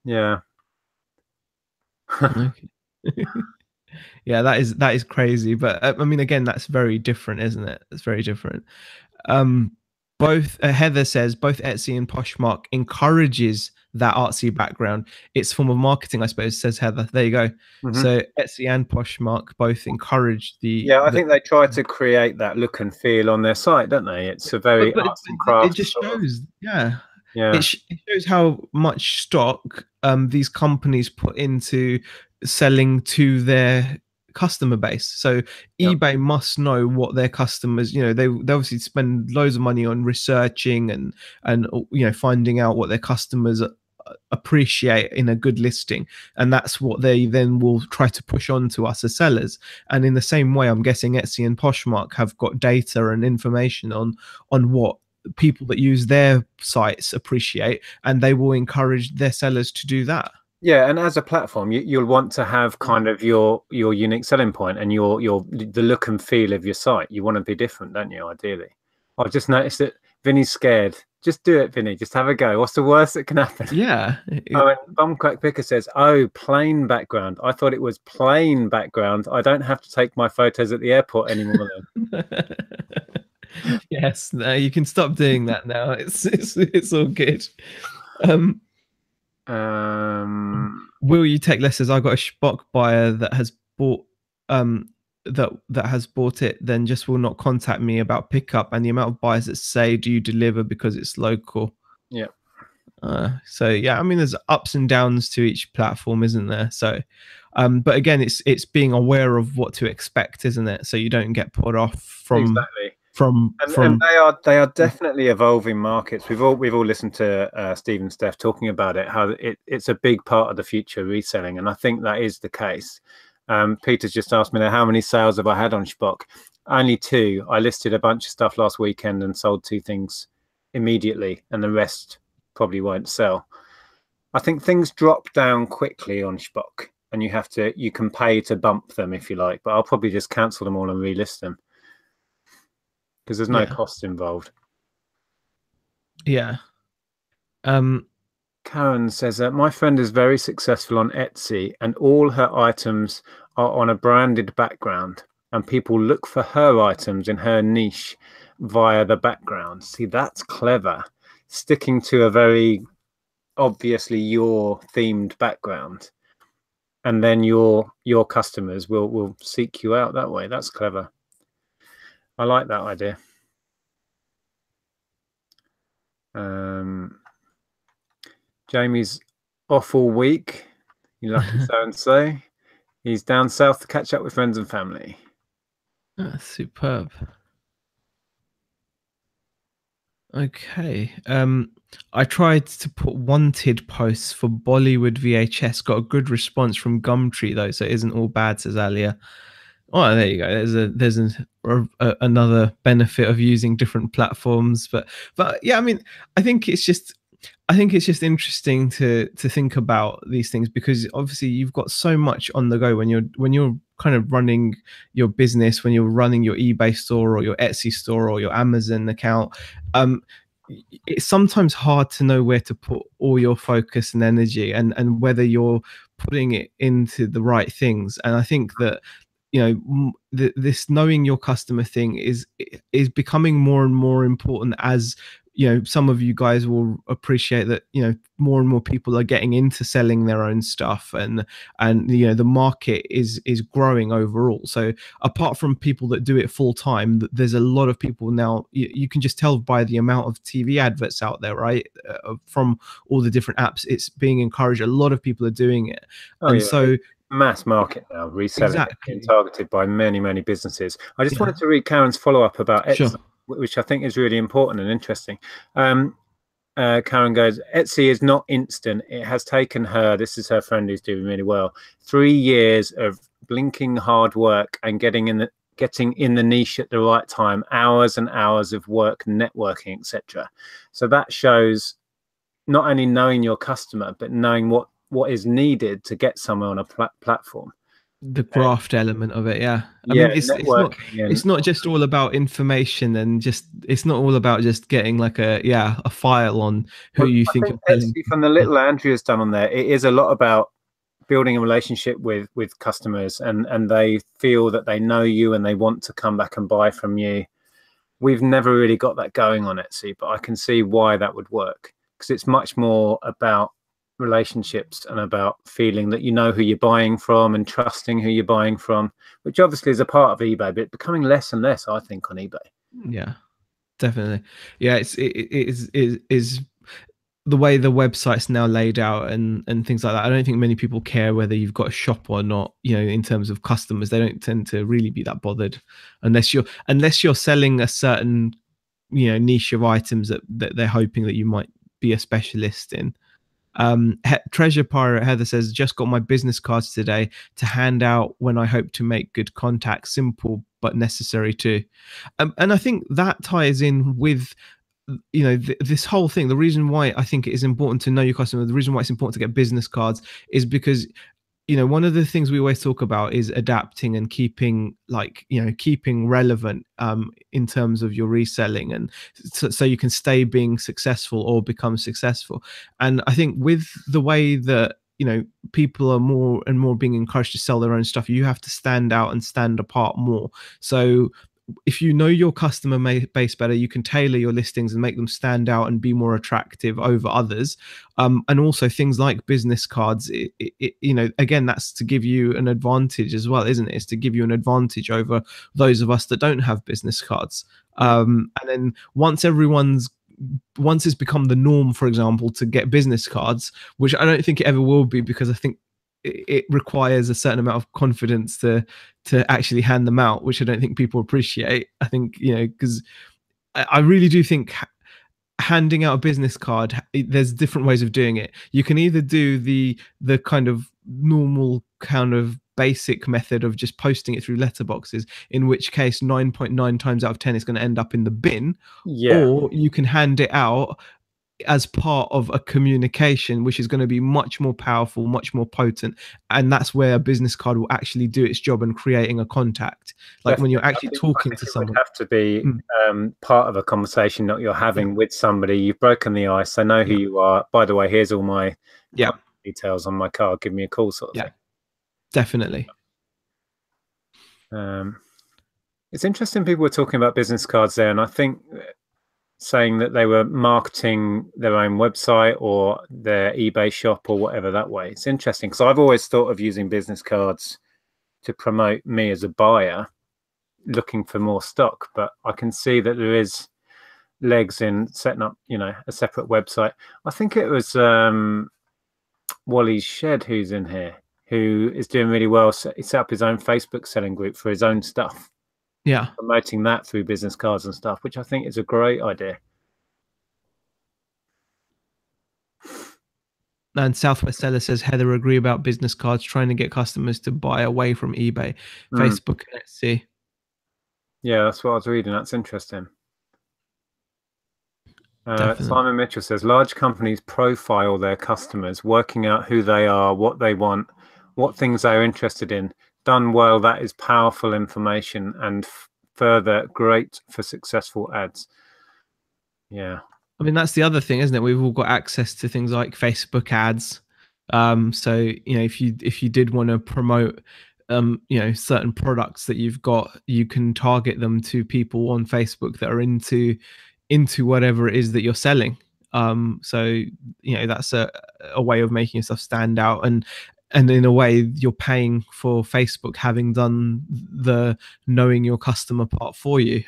B: Yeah.
A: Yeah, that is crazy. But I mean, again, that's very different, isn't it? It's very different. Both Heather says both Etsy and Poshmark encourages that artsy background. It's a form of marketing, I suppose, says Heather. There you go. So Etsy and Poshmark both encourage
B: I think they try to create that look and feel on their site, don't they? It's a very arts and crafts.
A: It just shows, it shows how much stock these companies put into selling to their customer base. So eBay must know what their customers, they obviously spend loads of money on researching and finding out what their customers appreciate in a good listing, and that's what they then will try to push on to us as sellers. And in the same way, I'm guessing Etsy and Poshmark have got data and information on what people that use their sites appreciate, and they will encourage their sellers to do that.
B: Yeah, and as a platform, you'll want to have kind of your unique selling point and the look and feel of your site. You want to be different, don't you? Ideally, I've just noticed that Vinny's scared. Just do it, Vinny. Just have a go. What's the worst that can happen?
A: Yeah.
B: Oh, and Bumcrack Picker says, "Oh, plain background. I thought it was plain background. I don't have to take my photos at the airport anymore then."
A: Yes, no, you can stop doing that now. It's all good. Will you take less? Says, I got a Spock buyer that has bought that has bought it, then just will not contact me about pickup, and the amount of buyers that say, do you deliver because it's local?
B: Yeah.
A: So yeah, I mean, there's ups and downs to each platform, isn't there? So but again, it's being aware of what to expect, isn't it? So you don't get put off from
B: and they are definitely evolving markets. We've all listened to Steve and Steph talking about it, how it's a big part of the future reselling, and I think that is the case. Peter's just asked me there, how many sales have I had on Spock? Only 2. I listed a bunch of stuff last weekend and sold 2 things immediately, and the rest probably won't sell. I think things drop down quickly on Spock, and you can pay to bump them if you like, but I'll probably just cancel them all and relist them because there's no cost involved.
A: Yeah.
B: Karen says that my friend is very successful on Etsy and all her items are on a branded background and people look for her items in her niche via the background. See, that's clever. Sticking to a very obviously your themed background, and then your customers will seek you out that way. That's clever. I like that idea. Jamie's off all week. You lucky so and so. He's down south to catch up with friends and family.
A: Superb. Okay. I tried to put wanted posts for Bollywood VHS. Got a good response from Gumtree though, so it isn't all bad, says Alia. Oh, there you go. There's another benefit of using different platforms, but yeah, I mean, I think it's just interesting to think about these things, because obviously you've got so much on the go when you're kind of running your business, when you're running your eBay store or your Etsy store or your Amazon account. It's sometimes hard to know where to put all your focus and energy, and whether you're putting it into the right things. And I think that, you know, this knowing your customer thing is becoming more and more important, as you know, some of you guys will appreciate that, you know, more and more people are getting into selling their own stuff, and you know, the market is growing overall. So apart from people that do it full time, there's a lot of people now, you can just tell by the amount of TV adverts out there, right? From all the different apps, it's being encouraged. A lot of people are doing it. So
B: mass market now, reselling,
A: exactly,
B: being targeted by many businesses. I just wanted to read Karen's follow-up about Etsy. Sure. Which I think is really important and interesting. Karen goes, Etsy is not instant. It has taken her, this is her friend who's doing really well, 3 years of blinking hard work and getting in the niche at the right time, hours and hours of work, networking, etc. So that shows not only knowing your customer, but knowing what is needed to get somewhere on a platform.
A: The graft element of it, yeah. I mean, it's not just all about information, and it's not all about just getting like a file on who you think of selling.
B: From the little Andrea's done on there, it is a lot about building a relationship with customers, and they feel that they know you and they want to come back and buy from you. We've never really got that going on Etsy, but I can see why that would work, because it's much more about relationships and about feeling that you know who you're buying from and trusting who you're buying from, which obviously is a part of eBay, but becoming less and less, I think, on eBay.
A: Yeah, definitely. Yeah, it is the way the website's now laid out and things like that. I don't think many people care whether you've got a shop or not. You know, in terms of customers, they don't tend to really be that bothered, unless you're selling a certain, you know, niche of items that they're hoping that you might be a specialist in. Treasure Pirate Heather says, just got my business cards today to hand out when I hope to make good contacts. Simple but necessary too. And I think that ties in with, you know, this whole thing. The reason why I think it is important to know your customer, the reason why it's important to get business cards, is because, you know, one of the things we always talk about is adapting and keeping relevant in terms of your reselling, and so you can stay being successful or become successful. And I think with the way that, you know, people are more and more being encouraged to sell their own stuff, you have to stand out and stand apart more. So if you know your customer base better, you can tailor your listings and make them stand out and be more attractive over others. And also things like business cards, you know, again, that's to give you an advantage as well, isn't it? It's to give you an advantage over those of us that don't have business cards. And then once it's become the norm, for example, to get business cards, which I don't think it ever will be, because I think it requires a certain amount of confidence to actually hand them out, which I don't think people appreciate. I think, you know, because I really do think handing out a business card, there's different ways of doing it. You can either do the kind of normal kind of basic method of just posting it through letterboxes, in which case 9.9 times out of 10 it's going to end up in the bin. Or you can hand it out as part of a communication, which is going to be much more powerful, much more potent, and that's where a business card will actually do its job in creating a contact. Like when you're actually talking to someone,
B: it would have to be part of a conversation that you're having with somebody. You've broken the ice. I know who you are. By the way, here's all my details on my card. Give me a call, sort of thing.
A: Definitely.
B: It's interesting people were talking about business cards there, and I think saying that they were marketing their own website or their eBay shop or whatever that way. It's interesting because I've always thought of using business cards to promote me as a buyer looking for more stock, but I can see that there is legs in setting up, you know, a separate website. I think it was Wally's Shed who's in here, who is doing really well. He set up his own Facebook selling group for his own stuff.
A: Yeah,
B: promoting that through business cards and stuff, which I think is a great idea.
A: And Southwest Seller says, Heather, agree about business cards, trying to get customers to buy away from eBay, Facebook, and Etsy.
B: Yeah, that's what I was reading. That's interesting. Simon Mitchell says, large companies profile their customers, working out who they are, what they want, what things they're interested in. Done well, that is powerful information and further great for successful ads. Yeah.
A: I mean, that's the other thing, isn't it? We've all got access to things like Facebook ads. So, you know, if you did want to promote, you know, certain products that you've got, you can target them to people on Facebook that are into whatever it is that you're selling. So, you know, that's a way of making yourself stand out. And in a way, you're paying for Facebook having done the knowing your customer part for you.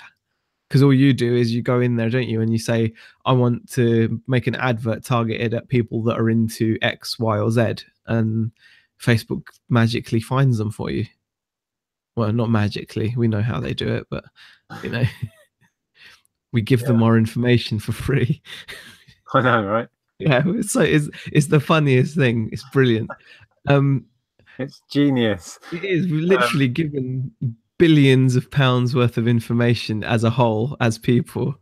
A: Because all you do is you go in there, don't you? And you say, I want to make an advert targeted at people that are into X, Y, or Z. And Facebook magically finds them for you. Well, not magically. We know how they do it, but, you know, we give them more information for free.
B: I know, right?
A: Yeah, it's the funniest thing. It's brilliant.
B: It's genius.
A: It is. We've literally given billions of pounds worth of information as a whole, as people,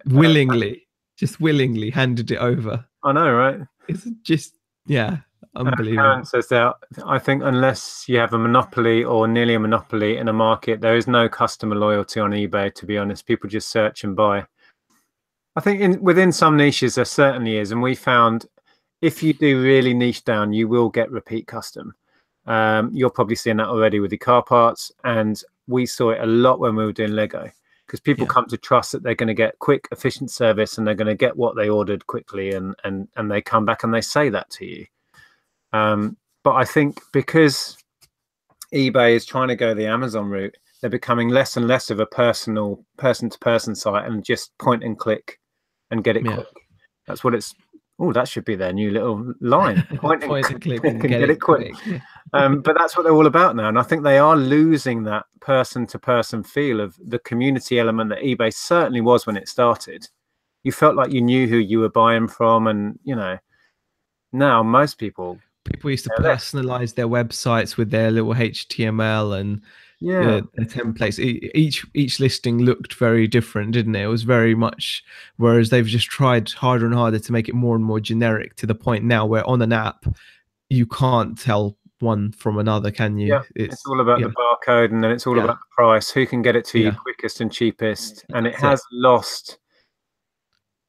A: willingly, just willingly handed it over.
B: I know, right?
A: It's just, yeah, unbelievable.
B: Karen says that, I think unless you have a monopoly or nearly a monopoly in a market, there is no customer loyalty on eBay, to be honest. People just search and buy. I think within some niches there certainly is, and we found if you do really niche down, you will get repeat custom. You're probably seeing that already with the car parts, and we saw it a lot when we were doing Lego, because people come to trust that they're going to get quick, efficient service, and they're going to get what they ordered quickly, and they come back and they say that to you. But I think because eBay is trying to go the Amazon route, they're becoming less and less of a personal person-to-person site and just point and click and get it quick. That's what it's. Oh, that should be their new little line. Point and click and get it quick. But that's what they're all about now. And I think they are losing that person-to-person feel of the community element that eBay certainly was when it started. You felt like you knew who you were buying from. And, you know, now most people
A: used to personalize their websites with their little HTML and the templates. Each listing looked very different, didn't it? It was very much, whereas they've just tried harder and harder to make it more and more generic, to the point now where on an app you can't tell one from another, can you?
B: It's all about the barcode, and then it's all about the price, who can get it to you quickest and cheapest. And it has lost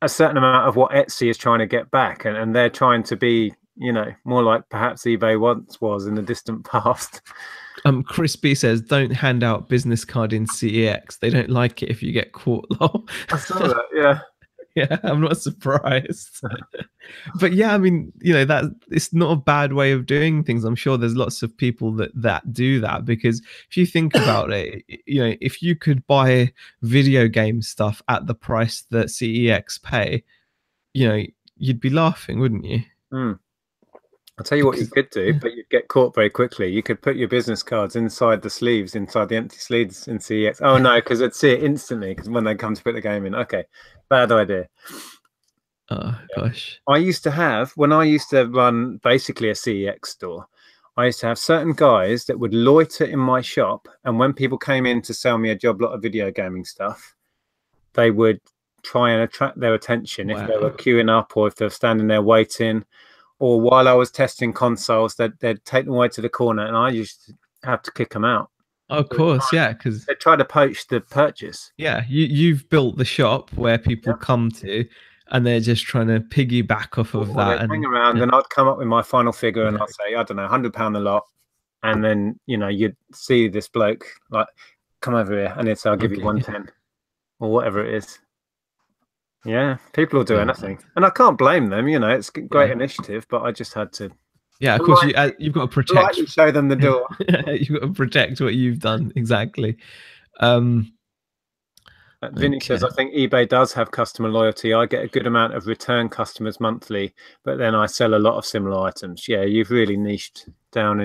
B: a certain amount of what Etsy is trying to get back, and they're trying to be, you know, more like perhaps eBay once was in the distant past.
A: Chris B says, don't hand out business card in CEX. They don't like it if you get caught.
B: I saw that, yeah.
A: Yeah, I'm not surprised. But yeah, I mean, you know, that it's not a bad way of doing things. I'm sure there's lots of people that do that, because if you think about it, you know, if you could buy video game stuff at the price that CEX pay, you know, you'd be laughing, wouldn't you?
B: I'll tell you what you could do, but you'd get caught very quickly. You could put your business cards inside the sleeves, inside the empty sleeves in CEX. Oh, no, because I'd see it instantly, because when they come to put the game in. Okay, bad idea.
A: Oh, gosh.
B: I used to have, when I used to run basically a CEX store, I used to have certain guys that would loiter in my shop, and when people came in to sell me a job lot of video gaming stuff, they would try and attract their attention if they were queuing up, or if they're standing there waiting. Or while I was testing consoles, they'd take them away to the corner, and I used to have to kick them out.
A: Of course, because
B: they try to poach the purchase.
A: Yeah, you've built the shop where people come to, and they're just trying to piggyback off of that.
B: And hang around, and I'd come up with my final figure, and I'd say, I don't know, £100 a lot, and then, you know, you'd see this bloke like come over here. And I'll give you 110 or whatever it is. Yeah, people will do anything. And I can't blame them, you know, it's a great initiative, but I just had to.
A: Yeah, of course, you've got to protect.
B: Show them the door.
A: You've got to protect what you've done. Exactly.
B: Vinny says, I think eBay does have customer loyalty. I get a good amount of return customers monthly, but then I sell a lot of similar items. Yeah, you've really niched down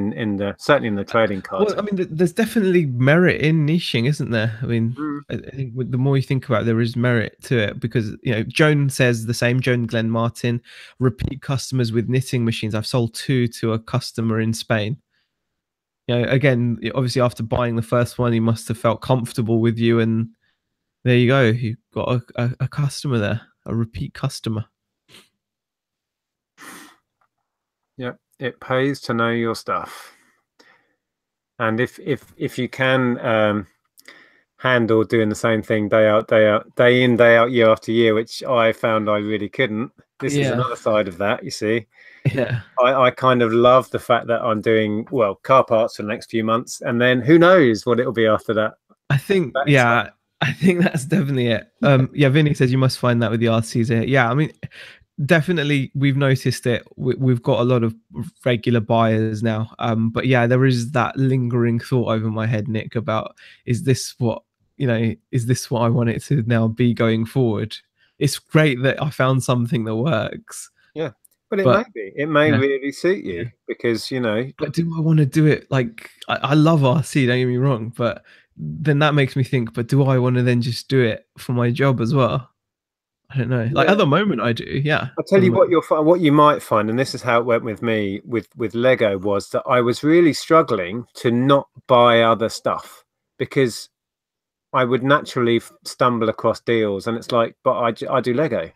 B: certainly in the trading cards.
A: Well, I mean, there's definitely merit in niching, isn't there? I mean, I think the more you think about it, there is merit to it, because, you know, Joan says the same. Joan Glenn Martin, repeat customers with knitting machines. I've sold 2 to a customer in Spain. You know, again, obviously after buying the first one, he must have felt comfortable with you, and there you go. You've got a customer there, a repeat customer.
B: Yep, it pays to know your stuff. And if you can handle doing the same thing day in, day out, year after year, which I found I really couldn't. This is another side of that, you see.
A: Yeah,
B: I kind of love the fact that I'm doing car parts for the next few months, and then who knows what it'll be after that.
A: I think I think that's definitely it. Yeah, Vinny says you must find that with the RCs. Yeah, I mean, definitely we've noticed it. We've got a lot of regular buyers now. But yeah, there is that lingering thought over my head, Nick, about is this what I want it to now be going forward? It's great that I found something that works.
B: Yeah. But it may really suit you, because, you know.
A: But do I want to do it? Like, I love RC, don't get me wrong, but then that makes me think, but do I want to then just do it for my job as well? I don't know. Like, at the moment I do. Yeah.
B: I'll tell you what you might find, and this is how it went with me with Lego, was that I was really struggling to not buy other stuff, because I would naturally stumble across deals, and it's like, but I do Lego.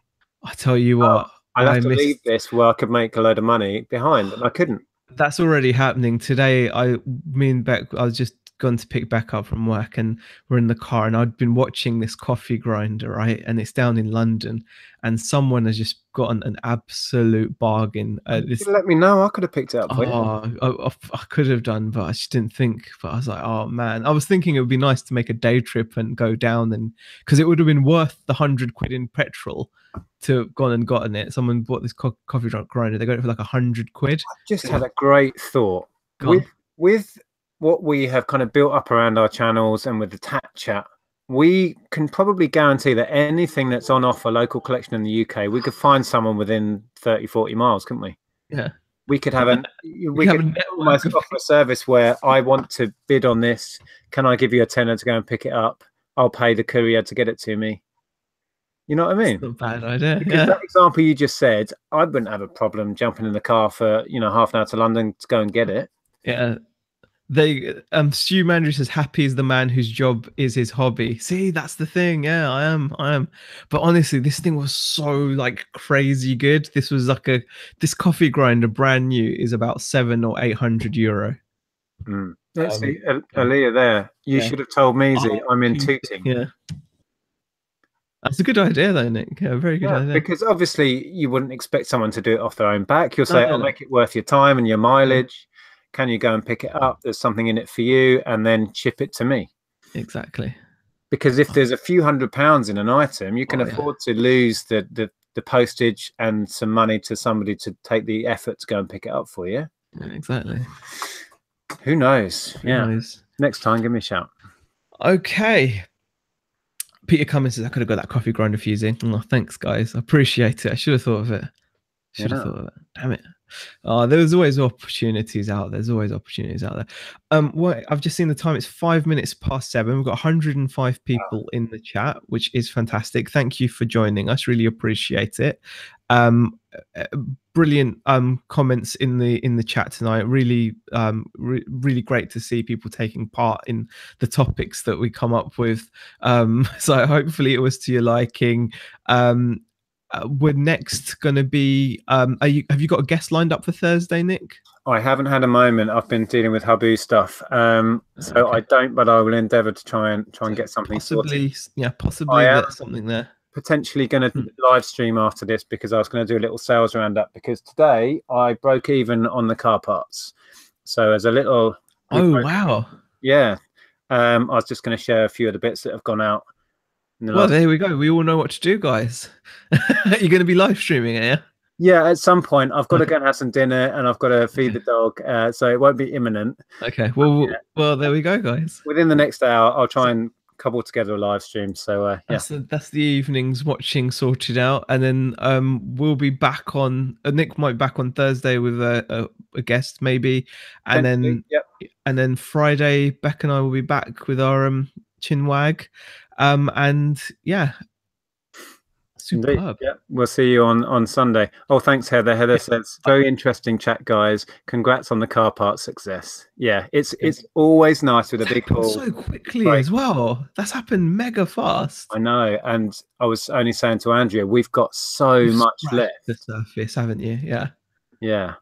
A: I tell you what,
B: I'd have to leave this where I could make a load of money behind, and I couldn't.
A: That's already happening today. Me and Beck, I was just gone to pick Beck up from work, and we're in the car, and I'd been watching this coffee grinder, right? And it's down in London, and someone has just gotten an absolute bargain.
B: Let me know. I could have picked it up.
A: I could have done, but I just didn't think. But I was like, oh man, I was thinking it would be nice to make a day trip and go down, and because it would have been worth the 100 quid in petrol to have gone and gotten it. Someone bought this coffee grinder. They got it for like 100 quid.
B: I just had a great thought with what we have kind of built up around our channels, and with the Tat Chat, we can probably guarantee that anything that's on offer local collection in the UK, we could find someone within 30-40 miles, couldn't we?
A: Yeah.
B: We could have almost offer a service where I want to bid on this. Can I give you a tenner to go and pick it up? I'll pay the courier to get it to me. You know what I mean?
A: That's not a bad idea.
B: Because that example you just said, I wouldn't have a problem jumping in the car for, half an hour to London to go and get it.
A: Yeah. Stu Mandry says, happy is the man whose job is his hobby. See, that's the thing. Yeah, I am. But honestly, this thing was so like crazy good. This was like this coffee grinder, brand new, is about 700 or 800 euro.
B: Let's see, Aaliyah there. You should have told me, I'm in Tooting.
A: Yeah. That's a good idea, though, Nick. Yeah, very good idea.
B: Because obviously you wouldn't expect someone to do it off their own back. You'll say, I'll make it worth your time and your mileage. Can you go and pick it up? There's something in it for you, and then ship it to me.
A: Exactly.
B: Because if there's a few £100s in an item, you can afford to lose the postage and some money to somebody to take the effort to go and pick it up for you.
A: Yeah, exactly.
B: Who knows?
A: Who knows?
B: Next time, give me a shout.
A: Okay. Peter Cummins says, I could have got that coffee grinder fusing. Oh, thanks, guys. I appreciate it. I should have thought of it. Should have thought of it. Damn it. There's always opportunities out there. I've just seen the time. It's 5 minutes past 7. We've got 105 people in the chat, which is fantastic. Thank you for joining us. Really appreciate it. Brilliant comments in the chat tonight. Really really great to see people taking part in the topics that we come up with. So hopefully it was to your liking. We're next going to be have you got a guest lined up for Thursday, Nick?
B: I haven't had a moment. I've been dealing with Habu stuff, so I don't, but I will endeavor to try and get something
A: possibly sorted. Yeah, possibly something there.
B: Potentially going to live stream after this, because I was going to do a little sales roundup, because today I broke even on the car parts. So as a little
A: wow,
B: yeah, I was just going to share a few of the bits that have gone out.
A: Well, there we go. We all know what to do, guys. You're going to be live streaming it, yeah?
B: Yeah, at some point I've got to go and have some dinner, and I've got to feed the dog, so it won't be imminent.
A: Okay. Well, well, there we go, guys.
B: Within the next hour, I'll try and cobble together a live stream. So yeah,
A: that's the evenings watching sorted out, and then we'll be back on. Nick might be back on Thursday with a guest maybe, and then Friday Beck and I will be back with our chinwag, and yeah. Superb.
B: Yeah, we'll see you on Sunday. Oh, thanks, Heather. Heather says, very interesting chat, guys. Congrats on the car park success. Yeah, it's always nice with a big call.
A: So quickly as well. That's happened mega fast.
B: I know. And I was only saying to Andrea, we've got so much left.
A: The surface, haven't you? Yeah.
B: Yeah.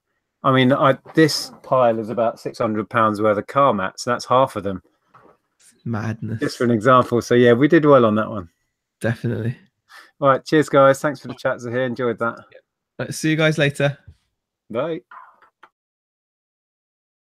B: I mean, this pile is about £600 worth of car mats. So that's half of them.
A: Madness.
B: Just for an example. So yeah, we did well on that one.
A: Definitely.
B: All right, cheers, guys. Thanks for the chat, Zahir. Enjoyed that.
A: See you guys later.
B: Bye.